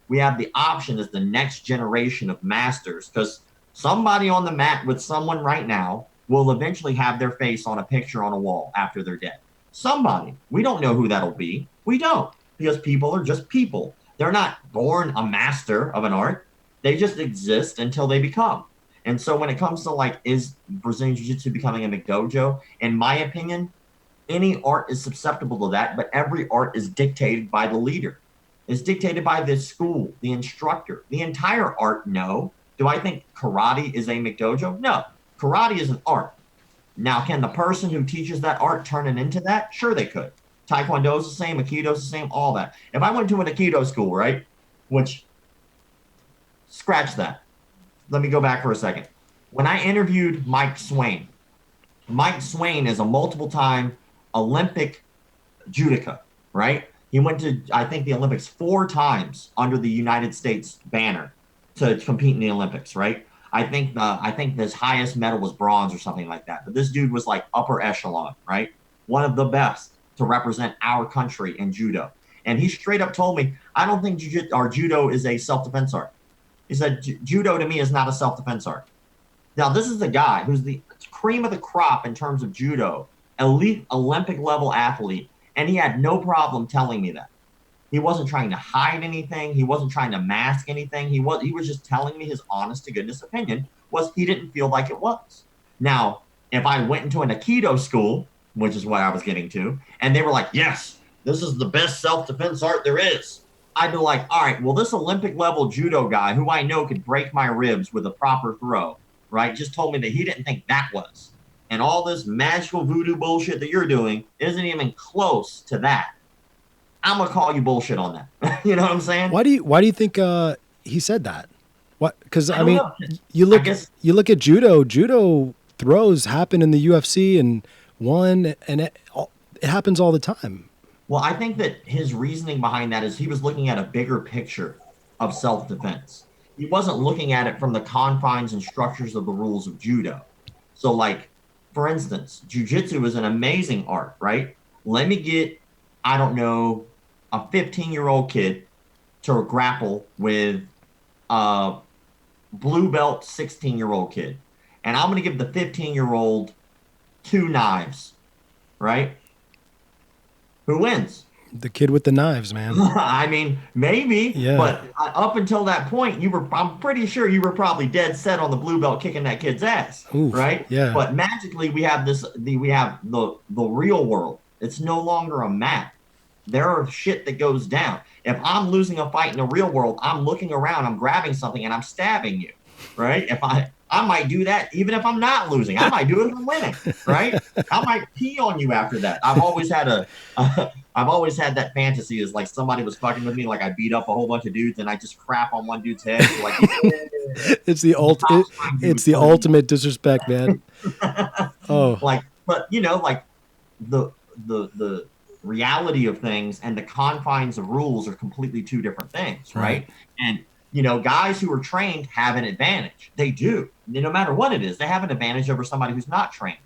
We have the option as the next generation of masters, because somebody on the mat with someone right now will eventually have their face on a picture on a wall after they're dead. Somebody. We don't know who that'll be. We don't, because people are just people. They're not born a master of an art. They just exist until they become. And so when it comes to like, is Brazilian Jiu-Jitsu becoming a McDojo? In my opinion, any art is susceptible to that, but every art is dictated by the leader. It's dictated by the school, the instructor. The entire art, no. Do I think karate is a McDojo? No. Karate is an art. Now, can the person who teaches that art turn it into that? Sure, they could. Taekwondo is the same, Aikido is the same, all that. If I went to an Aikido school, right, which, scratch that. Let me go back for a second. When I interviewed Mike Swain is a multiple-time Olympic judoka, right? He went to, I think, the Olympics 4 times under the United States banner to compete in the Olympics, right? I think his highest medal was bronze or something like that. But this dude was like upper echelon, right? One of the best to represent our country in judo. And he straight up told me, I don't think judo is a self-defense art. He said, judo to me is not a self-defense art. Now, this is the guy who's the cream of the crop in terms of judo, elite Olympic level athlete, and he had no problem telling me that. He wasn't trying to hide anything. He wasn't trying to mask anything. He was just telling me his honest to goodness opinion was he didn't feel like it was. Now, if I went into an Aikido school, which is what I was getting to, and they were like, yes, this is the best self-defense art there is, I'd be like, all right, well, this Olympic level judo guy who I know could break my ribs with a proper throw, right? Just told me that he didn't think that was. And all this magical voodoo bullshit that you're doing isn't even close to that. I'm gonna call you bullshit on that. You know what I'm saying? Why do you think he said that? What? Because I I don't mean, know. you I look guess. you look at judo. Judo throws happen in the UFC and one, and it happens all the time. Well, I think that his reasoning behind that is he was looking at a bigger picture of self-defense. He wasn't looking at it from the confines and structures of the rules of judo. So, like, for instance, jujitsu is an amazing art, right? Let me get, I don't know, a 15-year-old kid to grapple with a blue belt 16-year-old kid. And I'm going to give the 15-year-old two knives, right? Who wins? The kid with the knives, man. I mean, maybe, Yeah. but up until that point, I'm pretty sure you were probably dead set on the blue belt kicking that kid's ass, Oof. right? Yeah. But magically, we have the real world. It's no longer a map. There are shit that goes down. If I'm losing a fight in the real world, I'm looking around, I'm grabbing something, and I'm stabbing you, right? If I might do that even if I'm not losing. I might do it if I'm winning, right? I might pee on you after that. I've always had that fantasy is like somebody was fucking with me, like I beat up a whole bunch of dudes and I just crap on one dude's head. So like, yeah, It's the it's the ultimate disrespect, man. Oh, like, but like the the reality of things and the confines of rules are completely two different things, right. right? And guys who are trained have an advantage. They do. No matter what it is, they have an advantage over somebody who's not trained.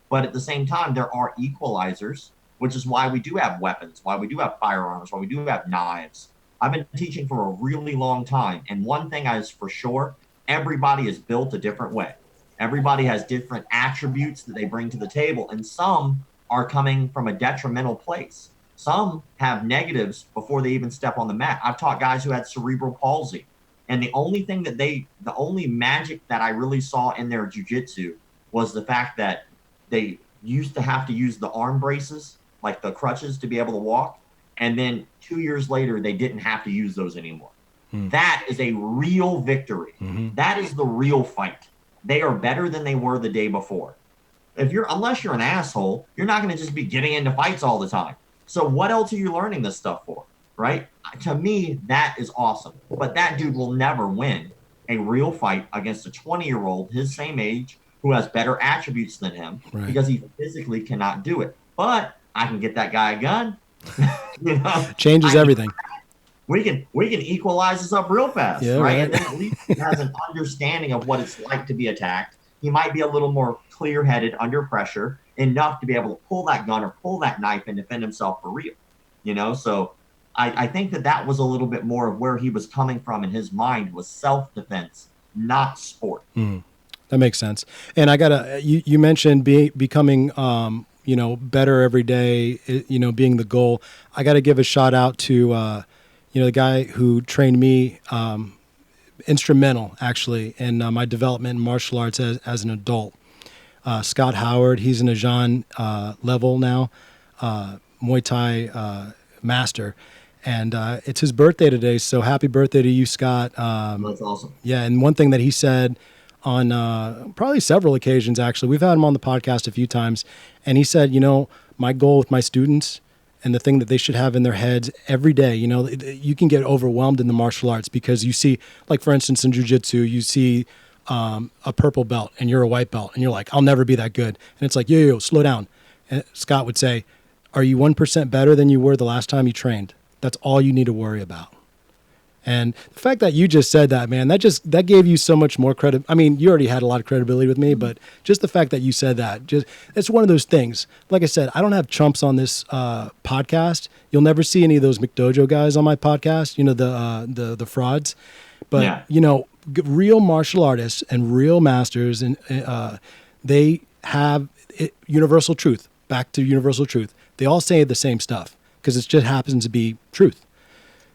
But at the same time, there are equalizers, which is why we do have weapons, why we do have firearms, why we do have knives. I've been teaching for a really long time. And one thing is for sure, everybody is built a different way. Everybody has different attributes that they bring to the table. And some are coming from a detrimental place. Some have negatives before they even step on the mat. I've taught guys who had cerebral palsy. And the only magic that I really saw in their jujitsu was the fact that they used to have to use the arm braces, like the crutches, to be able to walk. And then 2 years later, they didn't have to use those anymore. That is a real victory. That is the real fight. They are better than they were the day before. Unless you're an asshole, you're not going to just be getting into fights all the time. So what else are you learning this stuff for, right? To me, that is awesome. But that dude will never win a real fight against a 20-year-old his same age who has better attributes than him, Right. because he physically cannot do it. But I can get that guy a gun. Changes everything. We can equalize this up real fast, Yeah, right? right. And then at least he has an understanding of what it's like to be attacked. He might be a little more clear-headed under pressure, enough to be able to pull that gun or pull that knife and defend himself for real. So I think that was a little bit more of where he was coming from in his mind, was self-defense, not sport. That makes sense. And I gotta, you mentioned becoming, better every day, being the goal. I got to give a shout out to, the guy who trained me, instrumental actually in my development in martial arts as an adult. Scott Howard, he's an Ajan level now, Muay Thai master. And it's his birthday today, so happy birthday to you, Scott. That's awesome. Yeah, and one thing that he said on probably several occasions, actually, we've had him on the podcast a few times, and he said, my goal with my students and the thing that they should have in their heads every day, you can get overwhelmed in the martial arts because you see, like for instance, in jiu-jitsu, you see a purple belt and you're a white belt and you're like, I'll never be that good. And it's like, yo, slow down. And Scott would say, are you 1% better than you were the last time you trained? That's all you need to worry about. And the fact that you just said that, man, that gave you so much more credit. I mean, you already had a lot of credibility with me, but just the fact that you said that, it's one of those things. Like I said, I don't have chumps on this podcast. You'll never see any of those McDojo guys on my podcast, the frauds. But, Yeah. Real martial artists and real masters, and they have universal truth, back to universal truth. They all say the same stuff because it just happens to be truth.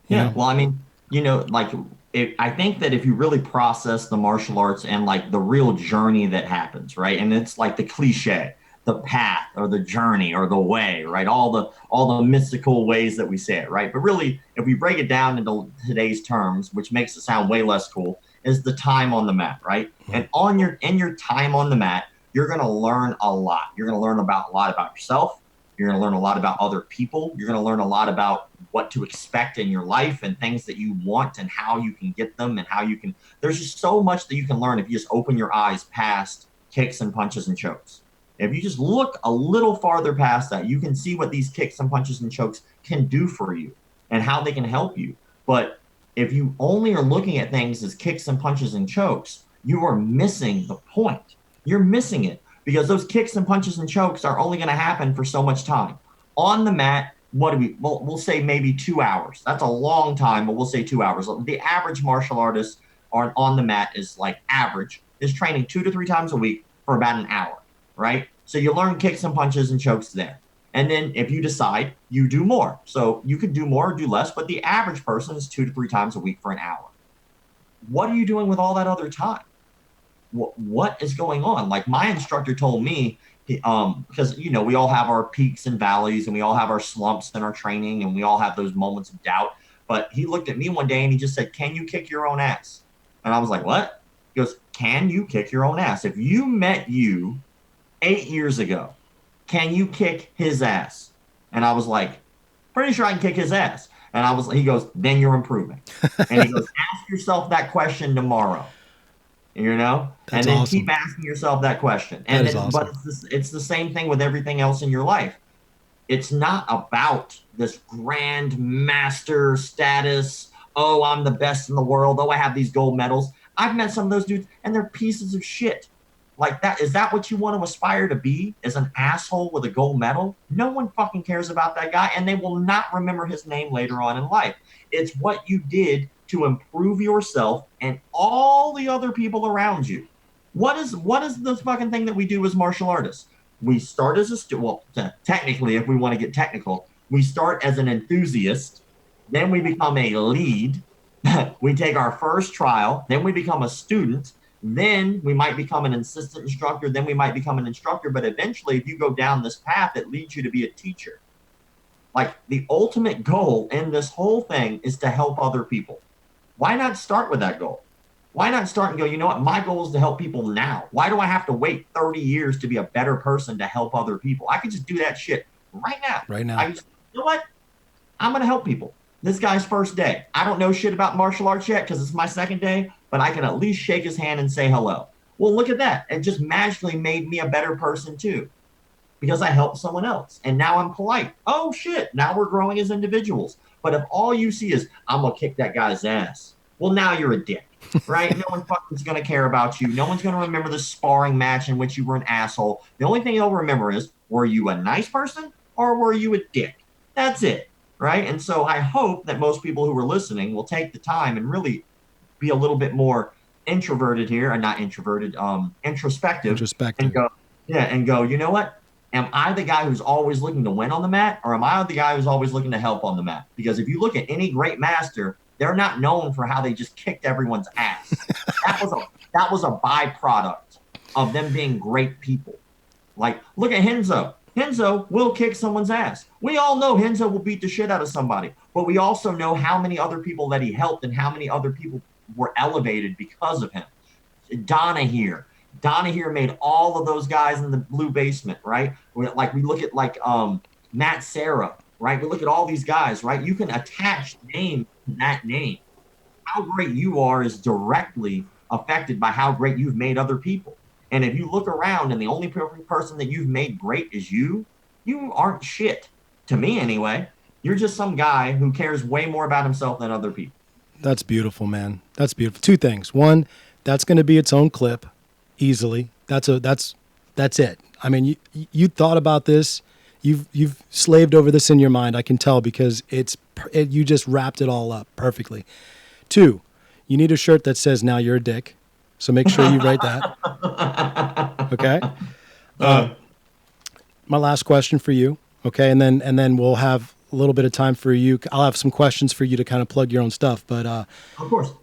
Yeah. Well, I mean, I think that if you really process the martial arts and like the real journey that happens, right? And it's like the cliche, the path or the journey or the way, right? All the mystical ways that we say it, right? But really, if we break it down into today's terms, which makes it sound way less cool, is the time on the mat, right? And on your in your time on the mat, you're going to learn a lot. You're going to learn about a lot about yourself. You're going to learn a lot about other people. You're going to learn a lot about what to expect in your life and things that you want and how you can get them and how you can. There's just so much that you can learn if you just open your eyes past kicks and punches and chokes. If you just look a little farther past that, you can see what these kicks and punches and chokes can do for you and how they can help you. But if you only are looking at things as kicks and punches and chokes, you are missing the point. You're missing it because those kicks and punches and chokes are only going to happen for so much time. On the mat, what do we, we'll say maybe 2 hours. That's a long time, but we'll say 2 hours. The average martial artist on the mat is like average, is training 2 to 3 times a week for about an hour, right? So you learn kicks and punches and chokes there. And then if you decide, you do more. So you could do more or do less, but the average person is 2 to 3 times a week for an hour. What are you doing with all that other time? What is going on? Like my instructor told me, because you know we all have our peaks and valleys, and we all have our slumps in our training, and we all have those moments of doubt. But he looked at me one day and he just said, "Can you kick your own ass?" And I was like, "What?" He goes, "Can you kick your own ass? If you met you 8 years ago, can you kick his ass?" And I was like, "Pretty sure I can kick his ass." And he goes, "Then you're improving." And he goes, "Ask yourself that question tomorrow." You know, That's and then awesome. keep asking yourself that question. That And is then, awesome. but it's the same thing with everything else in your life. It's not about this grand master status. Oh, I'm the best in the world. Oh, I have these gold medals. I've met some of those dudes and they're pieces of shit. Like that, is that what you want to aspire to be? Is an asshole with a gold medal? No one fucking cares about that guy, and they will not remember his name later on in life. It's what you did to improve yourself and all the other people around you. What is the fucking thing that we do as martial artists? We start as a well, technically, if we want to get technical, we start as an enthusiast, then we become a lead. We take our first trial, then we become a student, then we might become an assistant instructor, then we might become an instructor. But eventually, if you go down this path, it leads you to be a teacher. Like the ultimate goal in this whole thing is to help other people. Why not start with that goal? Why not start and go, you know what? My goal is to help people now. Why do I have to wait 30 years to be a better person to help other people? I could just do that shit right now. Right now. I just, you know what? I'm going to help people. This guy's first day. I don't know shit about martial arts yet because it's my second day, but I can at least shake his hand and say hello. Well, look at that. It just magically made me a better person too because I helped someone else. And now I'm polite. Oh, shit. Now we're growing as individuals. But if all you see is, I'm going to kick that guy's ass, well, now you're a dick, right? No one fucking going to care about you. No one's going to remember the sparring match in which you were an asshole. The only thing they'll remember is, were you a nice person or were you a dick? That's it, right? And so I hope that most people who are listening will take the time and really be a little bit more introverted here, and not introverted, introspective, and go, yeah, and go, you know what? Am I the guy who's always looking to win on the mat, or am I the guy who's always looking to help on the mat? Because if you look at any great master, they're not known for how they just kicked everyone's ass. That was a byproduct of them being great people. Like, look at Henzo. Henzo will kick someone's ass. We all know Henzo will beat the shit out of somebody, but we also know how many other people that he helped and how many other people were elevated because of him. Donna here made all of those guys in the blue basement, right? Like we look at Matt Serra, right? We look at all these guys, right? You can attach name to that name. How great you are is directly affected by how great you've made other people. And if you look around and the only person that you've made great is you aren't shit. To me, anyway. You're just some guy who cares way more about himself than other people. That's beautiful, man. That's beautiful. Two things. One, that's going to be its own clip, easily. That's it. I mean, you thought about this. You've slaved over this in your mind. I can tell because you just wrapped it all up perfectly. Two, you need a shirt that says "Now you're a dick," so make sure you write that. Okay. My last question for you. Okay, and then we'll have a little bit of time for you. I'll have some questions for you to kind of plug your own stuff, but of course.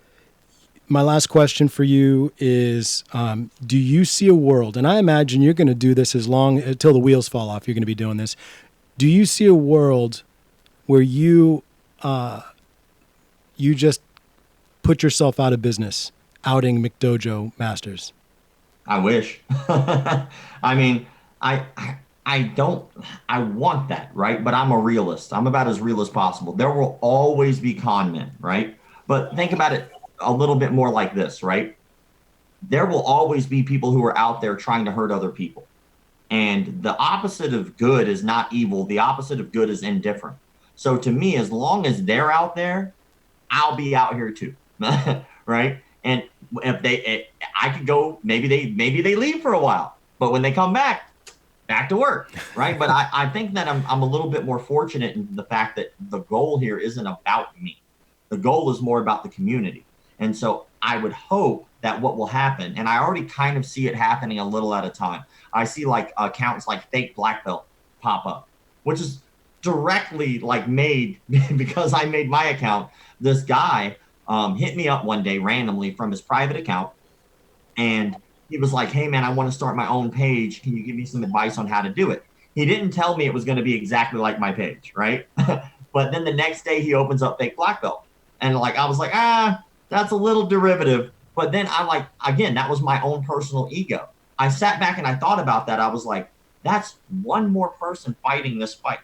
my last question for you is, do you see a world, and I imagine you're going to do this as long until the wheels fall off, you're going to be doing this. Do you see a world where you just put yourself out of business, outing McDojo masters? I wish. I mean, I, I I don't. I want that, right? But I'm a realist. I'm about as real as possible. There will always be con men, right? But think about it a little bit more like this, right? There will always be people who are out there trying to hurt other people. And the opposite of good is not evil. The opposite of good is indifferent. So to me, as long as they're out there, I'll be out here too, right? And if I could go. Maybe they leave for a while, but when they come back to work, right? But I think that I'm a little bit more fortunate in the fact that the goal here isn't about me. The goal is more about the community. And so I would hope that what will happen, and I already kind of see it happening a little at a time. I see like accounts like fake black belt pop up, which is directly like made because I made my account. This guy hit me up one day randomly from his private account, and he was like, "Hey man, I want to start my own page. Can you give me some advice on how to do it?" He didn't tell me it was going to be exactly like my page, right? But then the next day he opens up fake black belt, and like I was like, that's a little derivative. But then I like again, that was my own personal ego. I sat back and I thought about that. I was like, that's one more person fighting this fight.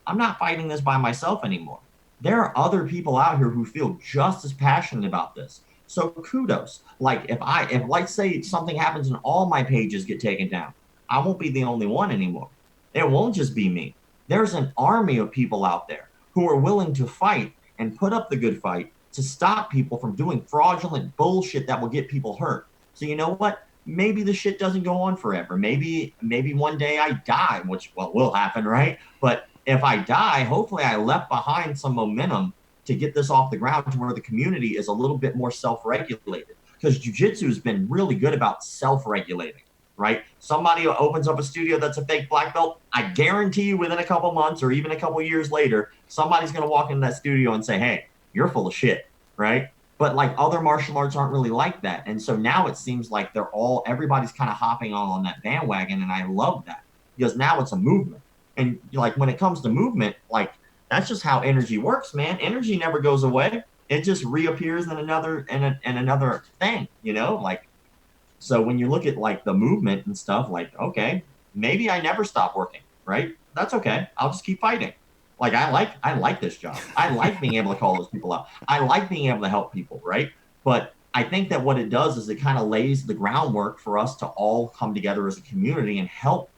I'm not fighting this by myself anymore. There are other people out here who feel just as passionate about this. So kudos. Like if let's say something happens and all my pages get taken down, I won't be the only one anymore. It won't just be me. There's an army of people out there who are willing to fight and put up the good fight to stop people from doing fraudulent bullshit that will get people hurt. So you know what? Maybe the shit doesn't go on forever. Maybe one day I die, which well will happen, right? But if I die, hopefully I left behind some momentum to get this off the ground to where the community is a little bit more self-regulated. Because jiu-jitsu has been really good about self-regulating, right? Somebody opens up a studio that's a fake black belt. I guarantee you within a couple months or even a couple years later, somebody's going to walk into that studio and say, hey, you're full of shit, right? But like other martial arts aren't really like that. And so now it seems like everybody's kind of hopping on that bandwagon. And I love that because now it's a movement. And like when it comes to movement, like that's just how energy works, man. Energy never goes away. It just reappears in another thing, like, so when you look at like the movement and stuff, like, okay, maybe I never stop working, right? That's okay. I'll just keep fighting. Like I like this job. I like being able to call those people out. I like being able to help people, right? But I think that what it does is it kind of lays the groundwork for us to all come together as a community and help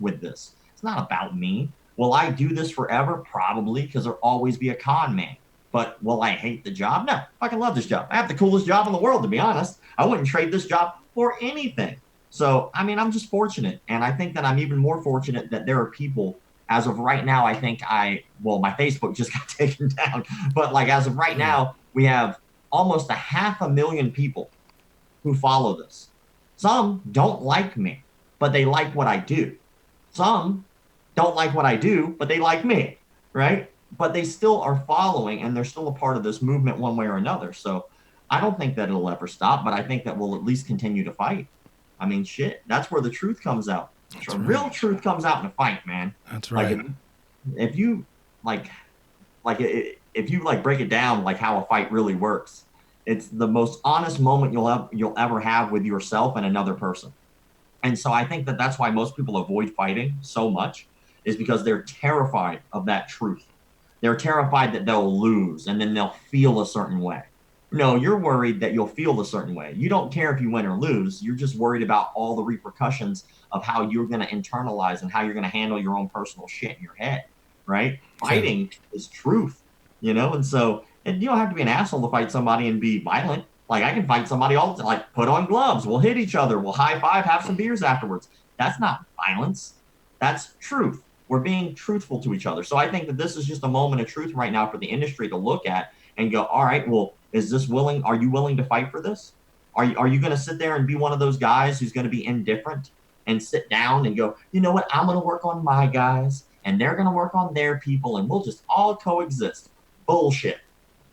with this. It's not about me. Will I do this forever? Probably, because there'll always be a con man. But will I hate the job? No, I fucking love this job. I have the coolest job in the world, to be honest. I wouldn't trade this job for anything. So, I mean, I'm just fortunate. And I think that I'm even more fortunate that there are people, as of right now, I think my Facebook just got taken down. But like as of right now, we have almost 500,000 people who follow this. Some don't like me, but they like what I do. Some don't like what I do, but they like me, right? But they still are following and they're still a part of this movement one way or another. So I don't think that it'll ever stop, but I think that we'll at least continue to fight. I mean, shit, that's where the truth comes out. The real truth comes out in a fight, man. That's right. Like if you if you break it down like how a fight really works, it's the most honest moment you'll ever have with yourself and another person. And so I think that that's why most people avoid fighting so much, is because they're terrified of that truth. They're terrified that they'll lose and then they'll feel a certain way. No, you're worried that you'll feel a certain way. You don't care if you win or lose. You're just worried about all the repercussions of how you're going to internalize and how you're going to handle your own personal shit in your head, right? Fighting is truth, and so and you don't have to be an asshole to fight somebody and be violent. Like I can fight somebody all the time, like put on gloves, we'll hit each other, we'll high five, have some beers afterwards. That's not violence. That's truth. We're being truthful to each other. So I think that this is just a moment of truth right now for the industry to look at and go, all right, well, are you willing to fight for this? Are you going to sit there and be one of those guys who's going to be indifferent and sit down and go, you know what, I'm going to work on my guys and they're going to work on their people and we'll just all coexist? Bullshit.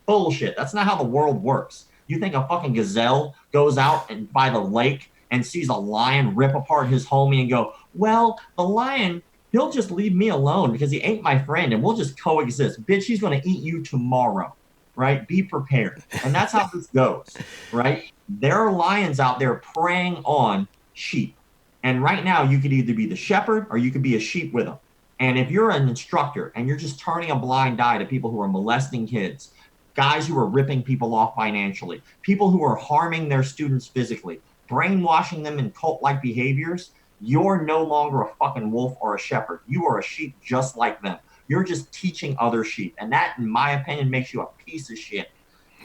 That's not how the world works. You think a fucking gazelle goes out and by the lake and sees a lion rip apart his homie and go, well, the lion, he'll just leave me alone because he ain't my friend and we'll just coexist. Bitch, he's going to eat you tomorrow, right? Be prepared. And that's how this goes, right? There are lions out there preying on sheep. And right now, you could either be the shepherd or you could be a sheep with them. And if you're an instructor and you're just turning a blind eye to people who are molesting kids, guys who are ripping people off financially, people who are harming their students physically, brainwashing them in cult-like behaviors, you're no longer a fucking wolf or a shepherd. You are a sheep just like them. You're just teaching other sheep. And that, in my opinion, makes you a piece of shit.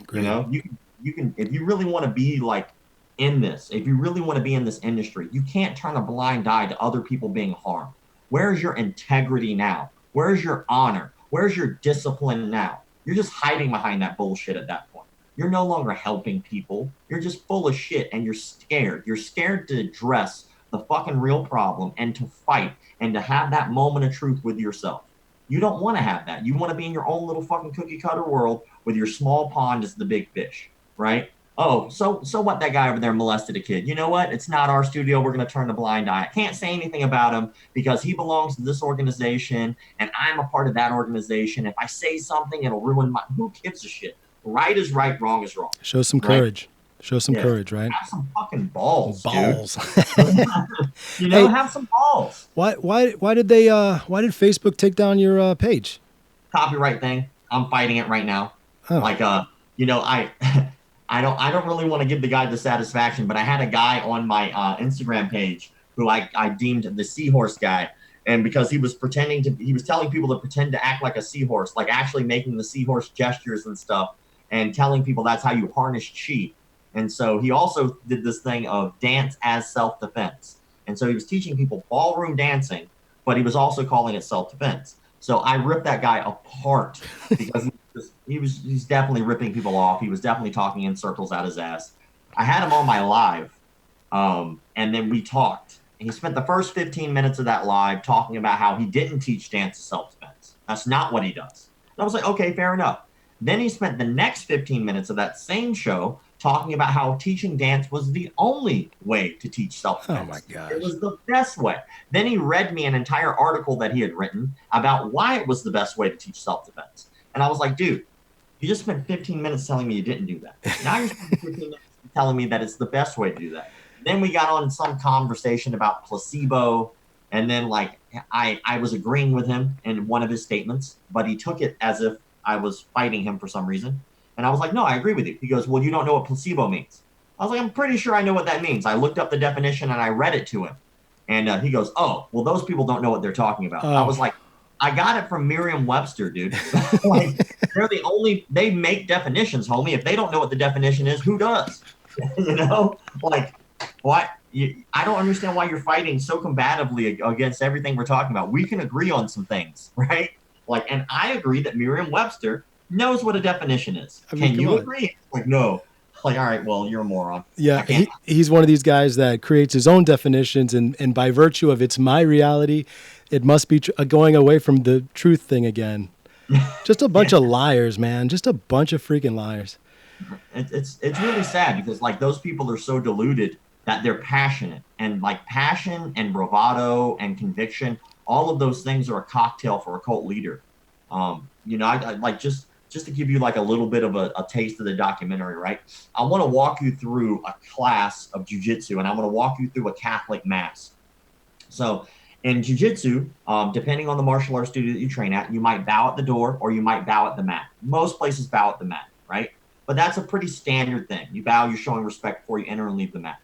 Great. You know, you can, if you really want to be like in this, if you really want to be in this industry, you can't turn a blind eye to other people being harmed. Where's your integrity now? Where's your honor? Where's your discipline now? You're just hiding behind that bullshit at that point. You're no longer helping people. You're just full of shit and you're scared. You're scared to address the fucking real problem and to fight and to have that moment of truth with yourself. You don't want to have that. You want to be in your own little fucking cookie cutter world with your small pond as the big fish, right? Oh, so what, that guy over there molested a kid. You know what? It's not our studio. We're going to turn a blind eye. I can't say anything about him because he belongs to this organization and I'm a part of that organization. If I say something, it'll ruin my, who gives a shit? Right is right, wrong is wrong. Show some courage. Show some courage, right? Have some fucking balls, balls. You know, hey, have some balls. Why did Facebook take down your page? Copyright thing. I'm fighting it right now. Oh. Like, you know, I don't really want to give the guy the satisfaction, but I had a guy on my Instagram page who I deemed the seahorse guy. And because he was telling people to pretend to act like a seahorse, like actually making the seahorse gestures and stuff and telling people that's how you harness chi. And so he also did this thing of dance as self-defense. And so he was teaching people ballroom dancing, but he was also calling it self-defense. So I ripped that guy apart because he's definitely ripping people off. He was definitely talking in circles out his ass. I had him on my live, and then we talked. And he spent the first 15 minutes of that live talking about how he didn't teach dance as self-defense. That's not what he does. And I was like, okay, fair enough. Then he spent the next 15 minutes of that same show talking about how teaching dance was the only way to teach self-defense. Oh my gosh. It was the best way. Then he read me an entire article that he had written about why it was the best way to teach self-defense. And I was like, dude, you just spent 15 minutes telling me you didn't do that. Now you're spending 15 minutes telling me that it's the best way to do that. Then we got on some conversation about placebo. And then like I was agreeing with him in one of his statements, but he took it as if I was fighting him for some reason. And I was like, no, I agree with you. He goes, well, you don't know what placebo means. I was like, I'm pretty sure I know what that means. I looked up the definition and I read it to him. And he goes, oh, well, those people don't know what they're talking about. I was like, I got it from Merriam-Webster, dude. Like, they make definitions, homie. If they don't know what the definition is, who does? You know, like, what? I don't understand why you're fighting so combatively against everything we're talking about. We can agree on some things, right? Like, and I agree that Merriam-Webster knows what a definition is. Can you agree? Like, no. Like, all right, well, you're a moron. Yeah, he's one of these guys that creates his own definitions, and by virtue of it's my reality, it must be going away from the truth thing again. Just a bunch of liars, man. Just a bunch of freaking liars. It's really sad because like those people are so deluded that they're passionate, and like passion and bravado and conviction, all of those things are a cocktail for a cult leader. You know, I like just to give you like a little bit of a taste of the documentary, right? I want to walk you through a class of jiu-jitsu, and I'm going to walk you through a Catholic mass. So in jiu-jitsu, depending on the martial arts studio that you train at, you might bow at the door or you might bow at the mat. Most places bow at the mat, right? But that's a pretty standard thing. You bow, you're showing respect before you enter and leave the mat.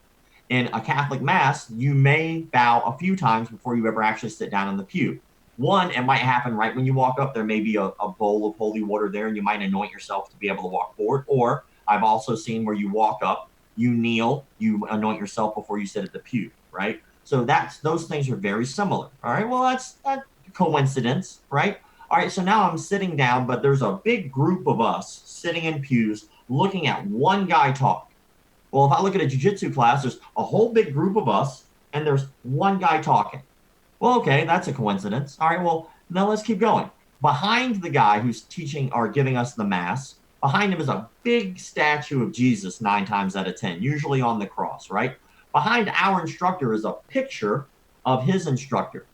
In a Catholic mass, you may bow a few times before you ever actually sit down in the pew. One, it might happen right when you walk up. There may be a bowl of holy water there, and you might anoint yourself to be able to walk forward. Or I've also seen where you walk up, you kneel, you anoint yourself before you sit at the pew, right? So those things are very similar. All right, well, that's coincidence, right? All right, so now I'm sitting down, but there's a big group of us sitting in pews looking at one guy talk. Well, if I look at a jiu-jitsu class, there's a whole big group of us, and there's one guy talking. Well, okay, that's a coincidence. All right, well, now let's keep going. Behind the guy who's teaching or giving us the mass, Behind him is a big statue of Jesus 9 times out of 10, usually on the cross, right? Behind our instructor is a picture of his instructor.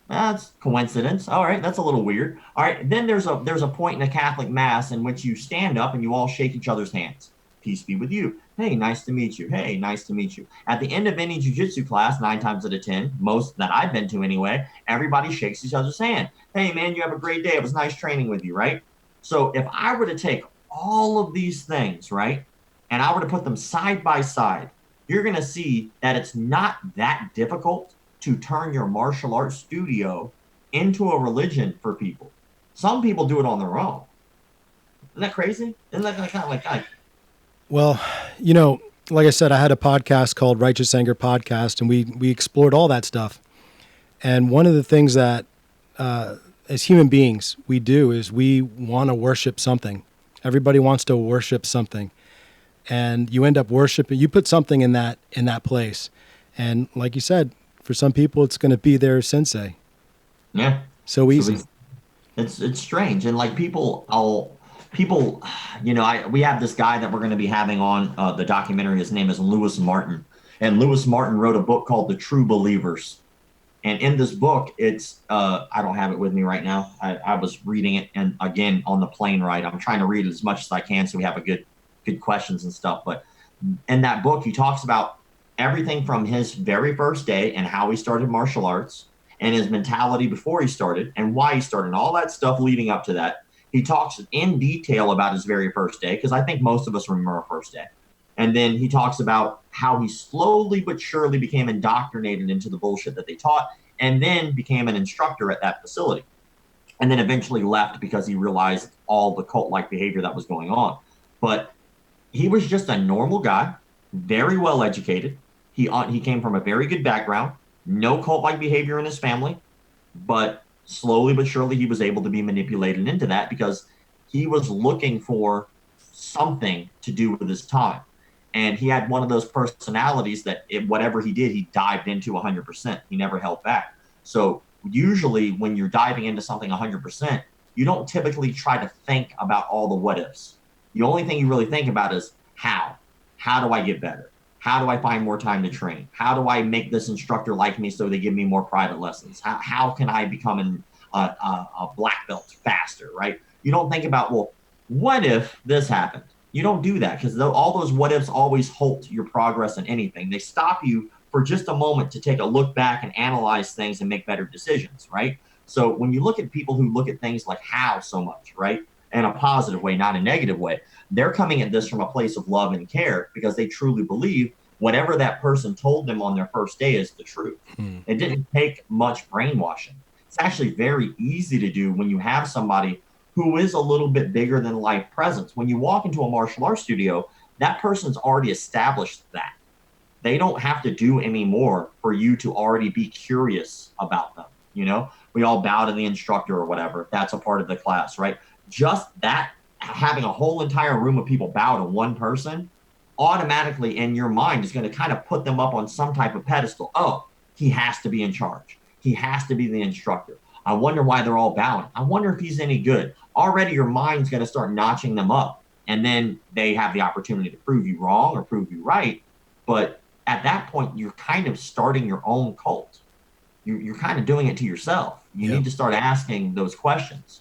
That's coincidence. All right, that's a little weird. All right, then there's a point in a Catholic mass in which you stand up and you all shake each other's hands. Peace be with you. Hey, nice to meet you. Hey, nice to meet you. At the end of any jiu-jitsu class, 9 times out of 10, most that I've been to anyway, everybody shakes each other's hand. Hey, man, you have a great day. It was nice training with you, right? So if I were to take all of these things, right, and I were to put them side by side, you're going to see that it's not that difficult to turn your martial arts studio into a religion for people. Some people do it on their own. Isn't that crazy? Isn't that kind of like Well, like I said, I had a podcast called Righteous Anger Podcast, and we explored all that stuff. And one of the things that, as human beings, we do is we want to worship something. Everybody wants to worship something, and you end up worshiping. You put something in that place, and like you said, for some people, it's going to be their sensei. yeah? So So easy. it's strange, and like people, we have this guy that we're going to be having on the documentary. His name is Lewis Martin, and Lewis Martin wrote a book called The True Believers. And in this book, it's I don't have it with me right now. I was reading it, and again on the plane ride, I'm trying to read it as much as I can so we have a good questions and stuff. But in that book, he talks about everything from his very first day and how he started martial arts and his mentality before he started and why he started and all that stuff leading up to that. He talks in detail about his very first day because I think most of us remember our first day. And then he talks about how he slowly but surely became indoctrinated into the bullshit that they taught and then became an instructor at that facility. And then eventually left because he realized all the cult like behavior that was going on. But he was just a normal guy, very well educated. He came from a very good background, no cult like behavior in his family, but slowly but surely he was able to be manipulated into that because he was looking for something to do with his time. And he had one of those personalities that whatever he did, he dived into 100%. He never held back. So usually when you're diving into something 100%, you don't typically try to think about all the what ifs. The only thing you really think about is how. How do I get better? How do I find more time to train? How do I make this instructor like me so they give me more private lessons? How can I become a black belt faster, right? You don't think about, well, what if this happened? You don't do that because all those what ifs always halt your progress in anything. They stop you for just a moment to take a look back and analyze things and make better decisions, right? So when you look at people who look at things like how so much, right? In a positive way, not a negative way, they're coming at this from a place of love and care because they truly believe whatever that person told them on their first day is the truth. It didn't take much brainwashing. It's actually very easy to do when you have somebody who is a little bit bigger than life presence. When you walk into a martial arts studio, that person's already established that. They don't have to do any more for you to already be curious about them. We all bow to the instructor or whatever. That's a part of the class, right? Just that, having a whole entire room of people bow to one person automatically in your mind is going to kind of put them up on some type of pedestal. Oh, he has to be in charge. He has to be the instructor. I wonder why they're all bowing. I wonder if he's any good. Already your mind's going to start notching them up. And then they have the opportunity to prove you wrong or prove you right. But at that point, you're kind of starting your own cult. You're kind of doing it to yourself. You Yep. need to start asking those questions.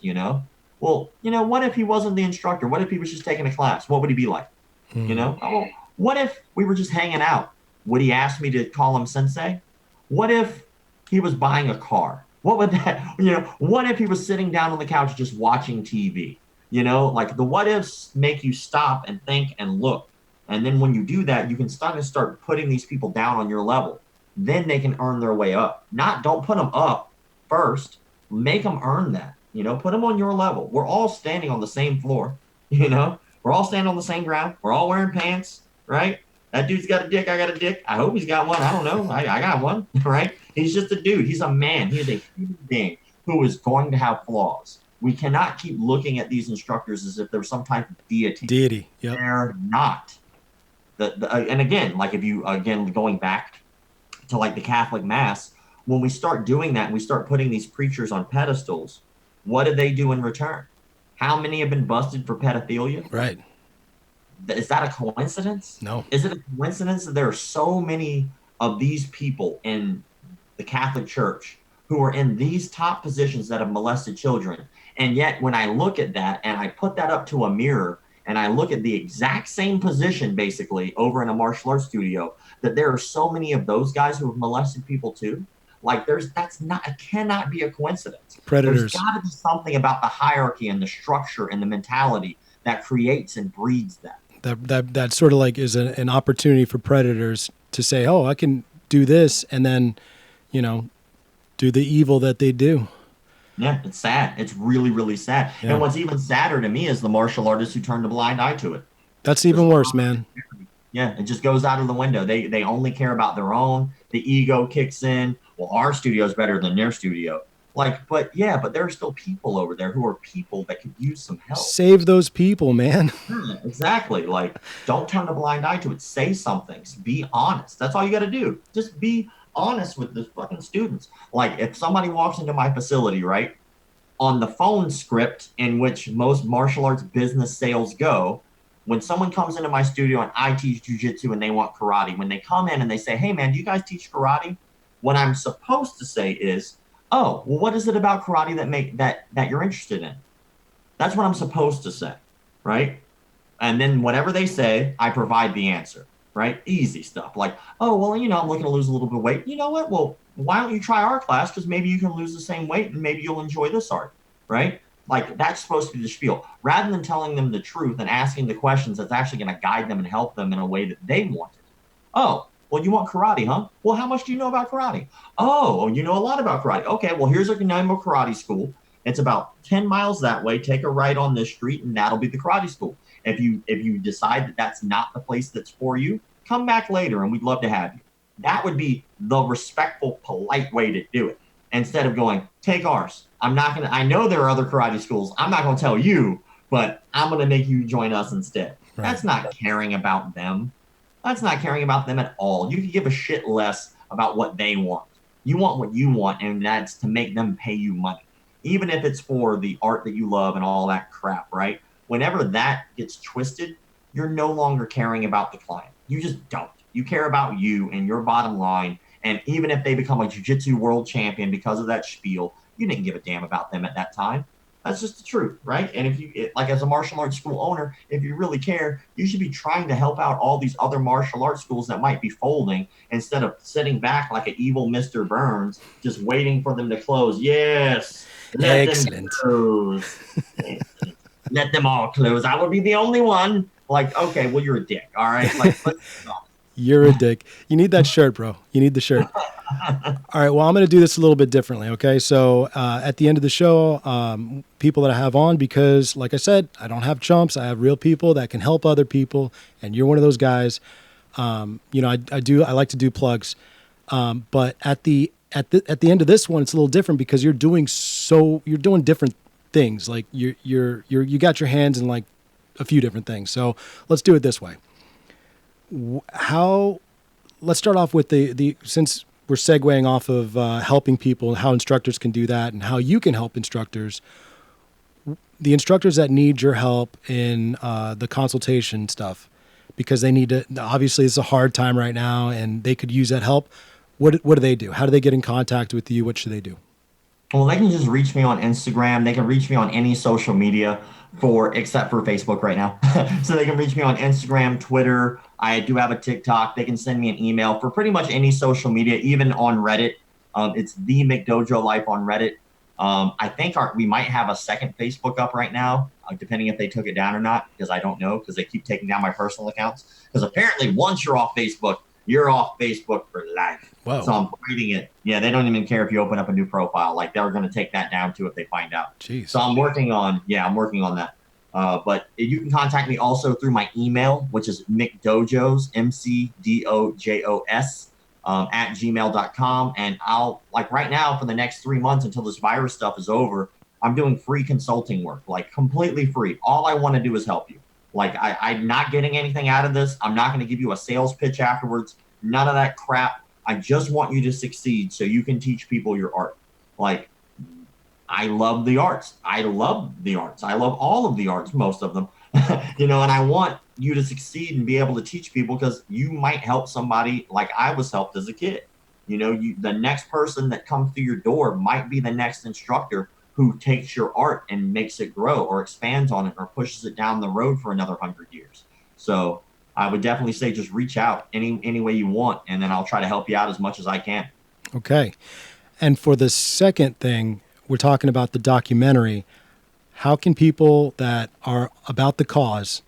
Well, what if he wasn't the instructor? What if he was just taking a class? What would he be like? Oh, what if we were just hanging out? Would he ask me to call him sensei? What if he was buying a car? What would what if he was sitting down on the couch just watching TV? Like the what ifs make you stop and think and look. And then when you do that, you can start putting these people down on your level. Then they can earn their way up. Don't put them up first. Make them earn that. Put them on your level. We're all standing on the same floor. We're all standing on the same ground. We're all wearing pants, right? That dude's got a dick. I got a dick. I hope he's got one. I don't know. I got one, right? He's just a dude. He's a man. He is a human being who is going to have flaws. We cannot keep looking at these instructors as if they're some type of deity. Deity. Yep. They're not. And again, like if you, again, going back to like the Catholic Mass, when we start doing that and we start putting these preachers on pedestals, what do they do in return? How many have been busted for pedophilia? Right. Is that a coincidence? No. Is it a coincidence that there are so many of these people in the Catholic Church who are in these top positions that have molested children? And yet, when I look at that and I put that up to a mirror and I look at the exact same position basically over in a martial arts studio, that there are so many of those guys who have molested people too. Like that's not, it cannot be a coincidence. There's Predators. got to be something about the hierarchy and the structure and the mentality that creates and breeds that. That sort of like is an opportunity for predators to say, oh, I can do this, and then, you know, do the evil that they do. Yeah, it's sad. It's really, really sad. And Yeah. what's even sadder to me is the martial artists who turn a blind eye to it. That's Just even worse, man. yeah, it just goes out of the window. They only care about their own. The ego kicks in. Well, our studio is better than their studio. Like, but yeah, but there are still people over there who are people that could use some help. Save those people, man. Yeah, exactly. Like, don't turn a blind eye to it. Say something. Be honest. That's all you got to do. Just be honest with the fucking students. Like, if somebody walks into my facility, right, on the phone script in which most martial arts business sales go, when someone comes into my studio and I teach jujitsu and they want karate, when they come in and they say, hey, man, do you guys teach karate? What I'm supposed to say is, oh, well, what is it about karate that you're interested in? That's what I'm supposed to say, right? And then whatever they say, I provide the answer, right? Easy stuff like, oh, well, I'm looking to lose a little bit of weight. You know what? Well, why don't you try our class? Because maybe you can lose the same weight and maybe you'll enjoy this art, right? Like that's supposed to be the spiel. Rather than telling them the truth and asking the questions that's actually going to guide them and help them in a way that they want it. Oh, well, you want karate, huh? Well, how much do you know about karate? Oh, you know a lot about karate. Okay, well, here's a Nanaimo karate school. It's about 10 miles that way. Take a right on this street, and that'll be the karate school. If you decide that that's not the place that's for you, come back later, and we'd love to have you. That would be the respectful, polite way to do it. Instead of going, take ours. I know there are other karate schools. I'm not gonna tell you, but I'm gonna make you join us instead. Right. That's not caring about them. That's not caring about them at all. You can give a shit less about what they want. You want what you want, and that's to make them pay you money. Even if it's for the art that you love and all that crap, right? Whenever that gets twisted, you're no longer caring about the client. You just don't. You care about you and your bottom line. And even if they become a jiu-jitsu world champion because of that spiel, you didn't give a damn about them at that time. That's just the truth, right? And if you, like as a martial arts school owner, if you really care, you should be trying to help out all these other martial arts schools that might be folding instead of sitting back like an evil Mr. Burns, just waiting for them to close. Yes, let Excellent. them close. Let them all close. I will be the only one. Like, okay, well, you're a dick. All right. Like, let's You're a dick. You need that shirt, bro. You need the shirt. All right. Well, I'm going to do this a little bit differently. Okay. So at the end of the show, people that I have on, because like I said, I don't have chumps. I have real people that can help other people. And you're one of those guys. I like to do plugs. But at the end of this one, it's a little different because you're doing different things. Like you got your hands in like a few different things. So let's do it this way. Let's start off with the since we're segueing off of helping people, how instructors can do that and how you can help instructors. The instructors that need your help in the consultation stuff, because they need to, obviously it's a hard time right now and they could use that help. What do they do? How do they get in contact with you? What should they do? Well, they can just reach me on Instagram. They can reach me on any social media except for Facebook right now. So they can reach me on Instagram, Twitter. I do have a TikTok. They can send me an email for pretty much any social media, even on Reddit. It's the McDojoLife on Reddit. I think we might have a second Facebook up right now, depending if they took it down or not, because I don't know, because they keep taking down my personal accounts. Because apparently once you're off Facebook, you're off Facebook for life. Whoa. So I'm fighting it. Yeah, they don't even care if you open up a new profile. Like they're going to take that down too if they find out. Jeez. So I'm working on that. But you can contact me also through my email, which is McDojos, McDojos, at gmail.com. And I'll, like right now for the next 3 months until this virus stuff is over, I'm doing free consulting work, like completely free. All I want to do is help you. Like I'm not getting anything out of this. I'm not going to give you a sales pitch afterwards. None of that crap. I just want you to succeed so you can teach people your art. Like I love the arts. I love the arts. I love all of the arts, most of them. And I want you to succeed and be able to teach people because you might help somebody like I was helped as a kid. The next person that comes through your door might be the next instructor who takes your art and makes it grow or expands on it or pushes it down the road for another 100 years. So I would definitely say just reach out any way you want, and then I'll try to help you out as much as I can. Okay. And for the second thing, we're talking about the documentary. How can people that are about the cause,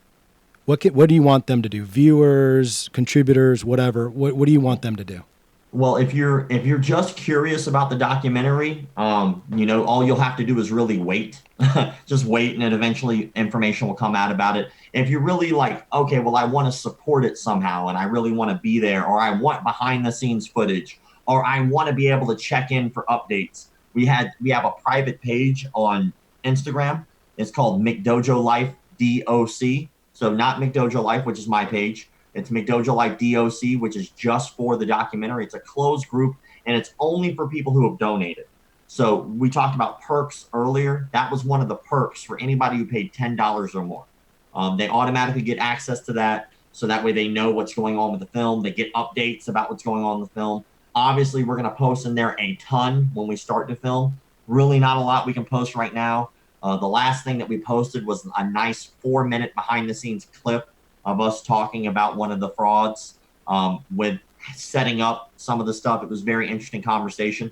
what do you want them to do? Viewers, contributors, whatever. What do you want them to do? Well, if you're just curious about the documentary, all you'll have to do is really wait. Just wait, and then eventually information will come out about it. If you're really like, okay, well, I want to support it somehow, and I really want to be there, or I want behind the scenes footage, or I want to be able to check in for updates. We have a private page on Instagram. It's called McDojoLife DOC. So not McDojoLife, which is my page. It's McDojoLife DOC, which is just for the documentary. It's a closed group, and it's only for people who have donated. So we talked about perks earlier. That was one of the perks for anybody who paid $10 or more. They automatically get access to that, so that way they know what's going on with the film. They get updates about what's going on in the film. Obviously, we're going to post in there a ton when we start to film. Really not a lot we can post right now. The last thing that we posted was a nice 4-minute behind the scenes clip of us talking about one of the frauds, with setting up some of the stuff. It was a very interesting conversation.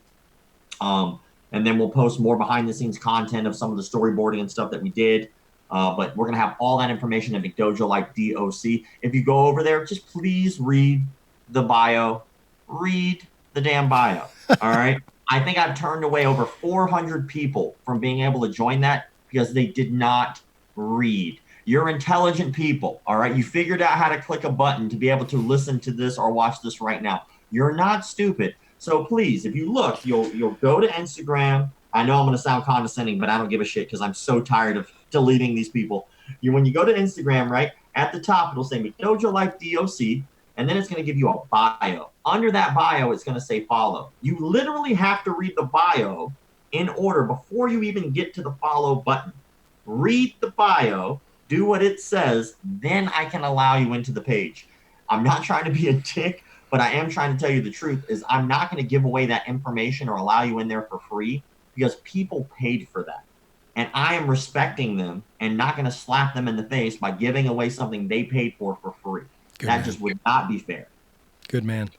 And then we'll post more behind the scenes content of some of the storyboarding and stuff that we did. But we're going to have all that information at McDojoLife DOC. If you go over there, just please read the bio. Read the damn bio. All right. I think I've turned away over 400 people from being able to join that because they did not read. You're intelligent people, all right? You figured out how to click a button to be able to listen to this or watch this right now. You're not stupid. So please, if you look, you'll go to Instagram. I know I'm going to sound condescending, but I don't give a shit because I'm so tired of deleting these people. When you go to Instagram, right, at the top, it'll say McDojoLife DOC, and then it's going to give you a bio. Under that bio, it's going to say follow. You literally have to read the bio in order before you even get to the follow button. Read the bio, do what it says, then I can allow you into the page. I'm not trying to be a dick, but I am trying to tell you the truth is I'm not going to give away that information or allow you in there for free because people paid for that. And I am respecting them and not going to slap them in the face by giving away something they paid for free. Good That man. just would not be fair. Good man.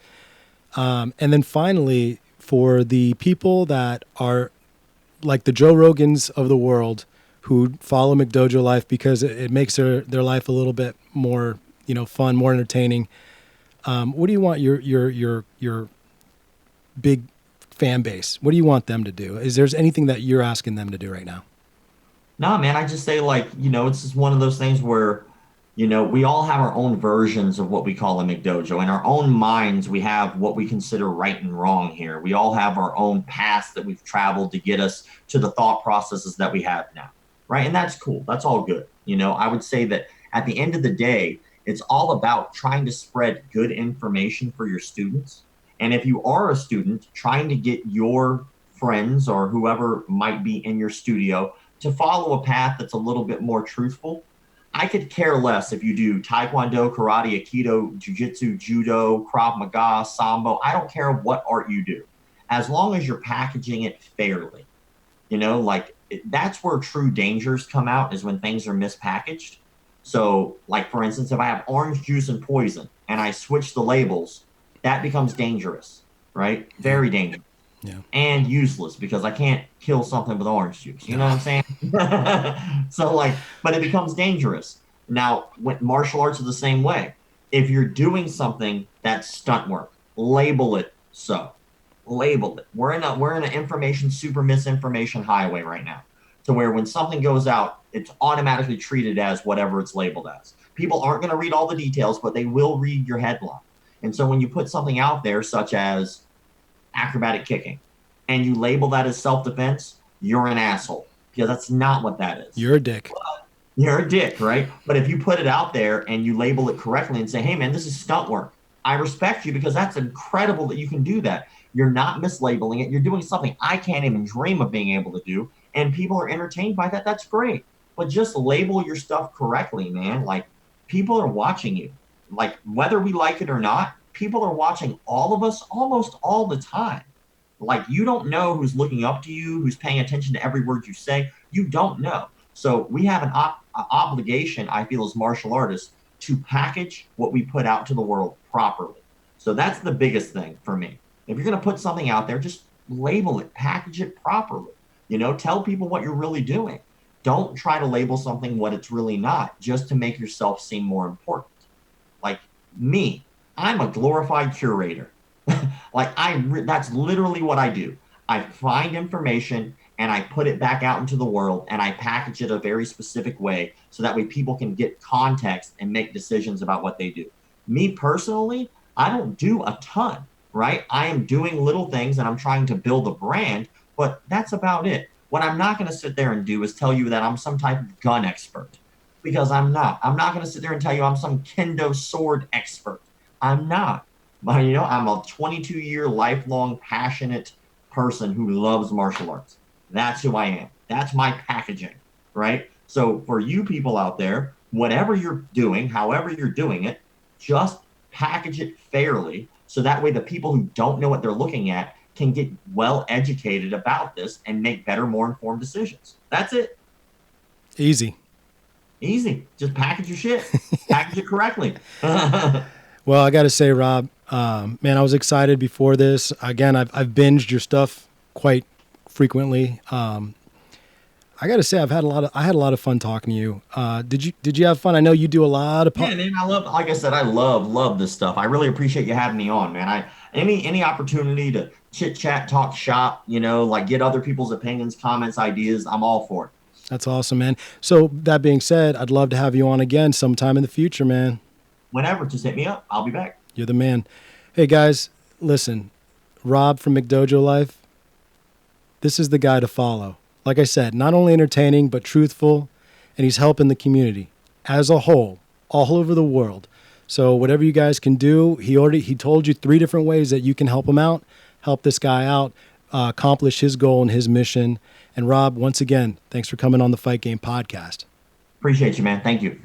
And then finally, for the people that are like the Joe Rogans of the world who follow McDojoLife because it makes their life a little bit more, fun, more entertaining. What do you want your big fan base? What do you want them to do? Is there anything that you're asking them to do right now? No, man, I just say it's just one of those things where, we all have our own versions of what we call a McDojo. In our own minds, we have what we consider right and wrong here. We all have our own past that we've traveled to get us to the thought processes that we have now. Right. And that's cool. That's all good. I would say that at the end of the day, it's all about trying to spread good information for your students. And if you are a student, trying to get your friends or whoever might be in your studio to follow a path that's a little bit more truthful. I could care less if you do Taekwondo, Karate, Aikido, Jiu-Jitsu, Judo, Krav Maga, Sambo. I don't care what art you do, as long as you're packaging it fairly. That's where true dangers come out is when things are mispackaged. So, like, for instance, if I have orange juice and poison and I switch the labels, that becomes dangerous, right? Very dangerous. Yeah. And useless because I can't kill something with orange juice. You know what I'm saying? But it becomes dangerous. Now, when martial arts are the same way. If you're doing something that's stunt work, label it so. Label it. We're in an information super misinformation highway right now, to where when something goes out, it's automatically treated as whatever it's labeled as. People aren't going to read all the details, but they will read your headline. And so when you put something out there, such as acrobatic kicking, and you label that as self-defense, you're an asshole because that's not what that is. You're a dick. You're a dick, right? But if you put it out there and you label it correctly and say, hey, man, this is stunt work, I respect you because that's incredible that you can do that. You're not mislabeling it. You're doing something I can't even dream of being able to do. And people are entertained by that. That's great. But just label your stuff correctly, man. Like, people are watching you. Like, whether we like it or not, people are watching all of us almost all the time. Like, you don't know who's looking up to you, who's paying attention to every word you say. You don't know. So we have an obligation, I feel, as martial artists to package what we put out to the world properly. So that's the biggest thing for me. If you're going to put something out there, just label it, package it properly. Tell people what you're really doing. Don't try to label something what it's really not just to make yourself seem more important. Like me, I'm a glorified curator. That's literally what I do. I find information and I put it back out into the world and I package it a very specific way so that way people can get context and make decisions about what they do. Me personally, I don't do a ton, right? I am doing little things and I'm trying to build a brand, but that's about it. What I'm not going to sit there and do is tell you that I'm some type of gun expert, because I'm not. I'm not going to sit there and tell you I'm some kendo sword expert. I'm not. But, I'm a 22-year lifelong passionate person who loves martial arts. That's who I am. That's my packaging, right? So for you people out there, whatever you're doing, however you're doing it, just package it fairly so that way the people who don't know what they're looking at can get well educated about this and make better, more informed decisions. That's it. Easy. Just package your shit. Package it correctly. Well, I got to say, Rob, man, I was excited before this. Again, I've binged your stuff quite frequently. I got to say, I had a lot of fun talking to you. Did you have fun? I know you do a lot of Yeah, man, like I said, I love this stuff. I really appreciate you having me on, man. Any opportunity to chit chat, talk shop, like get other people's opinions, comments, ideas, I'm all for it. That's awesome, man. So that being said, I'd love to have you on again sometime in the future, man. Whenever, just hit me up. I'll be back. You're the man. Hey guys, listen, Rob from McDojoLife, this is the guy to follow. Like I said, not only entertaining, but truthful, and he's helping the community as a whole, all over the world. So whatever you guys can do, he told you 3 different ways that you can help him out, help this guy out, accomplish his goal and his mission. And Rob, once again, thanks for coming on the Fight Game podcast. Appreciate you, man. Thank you.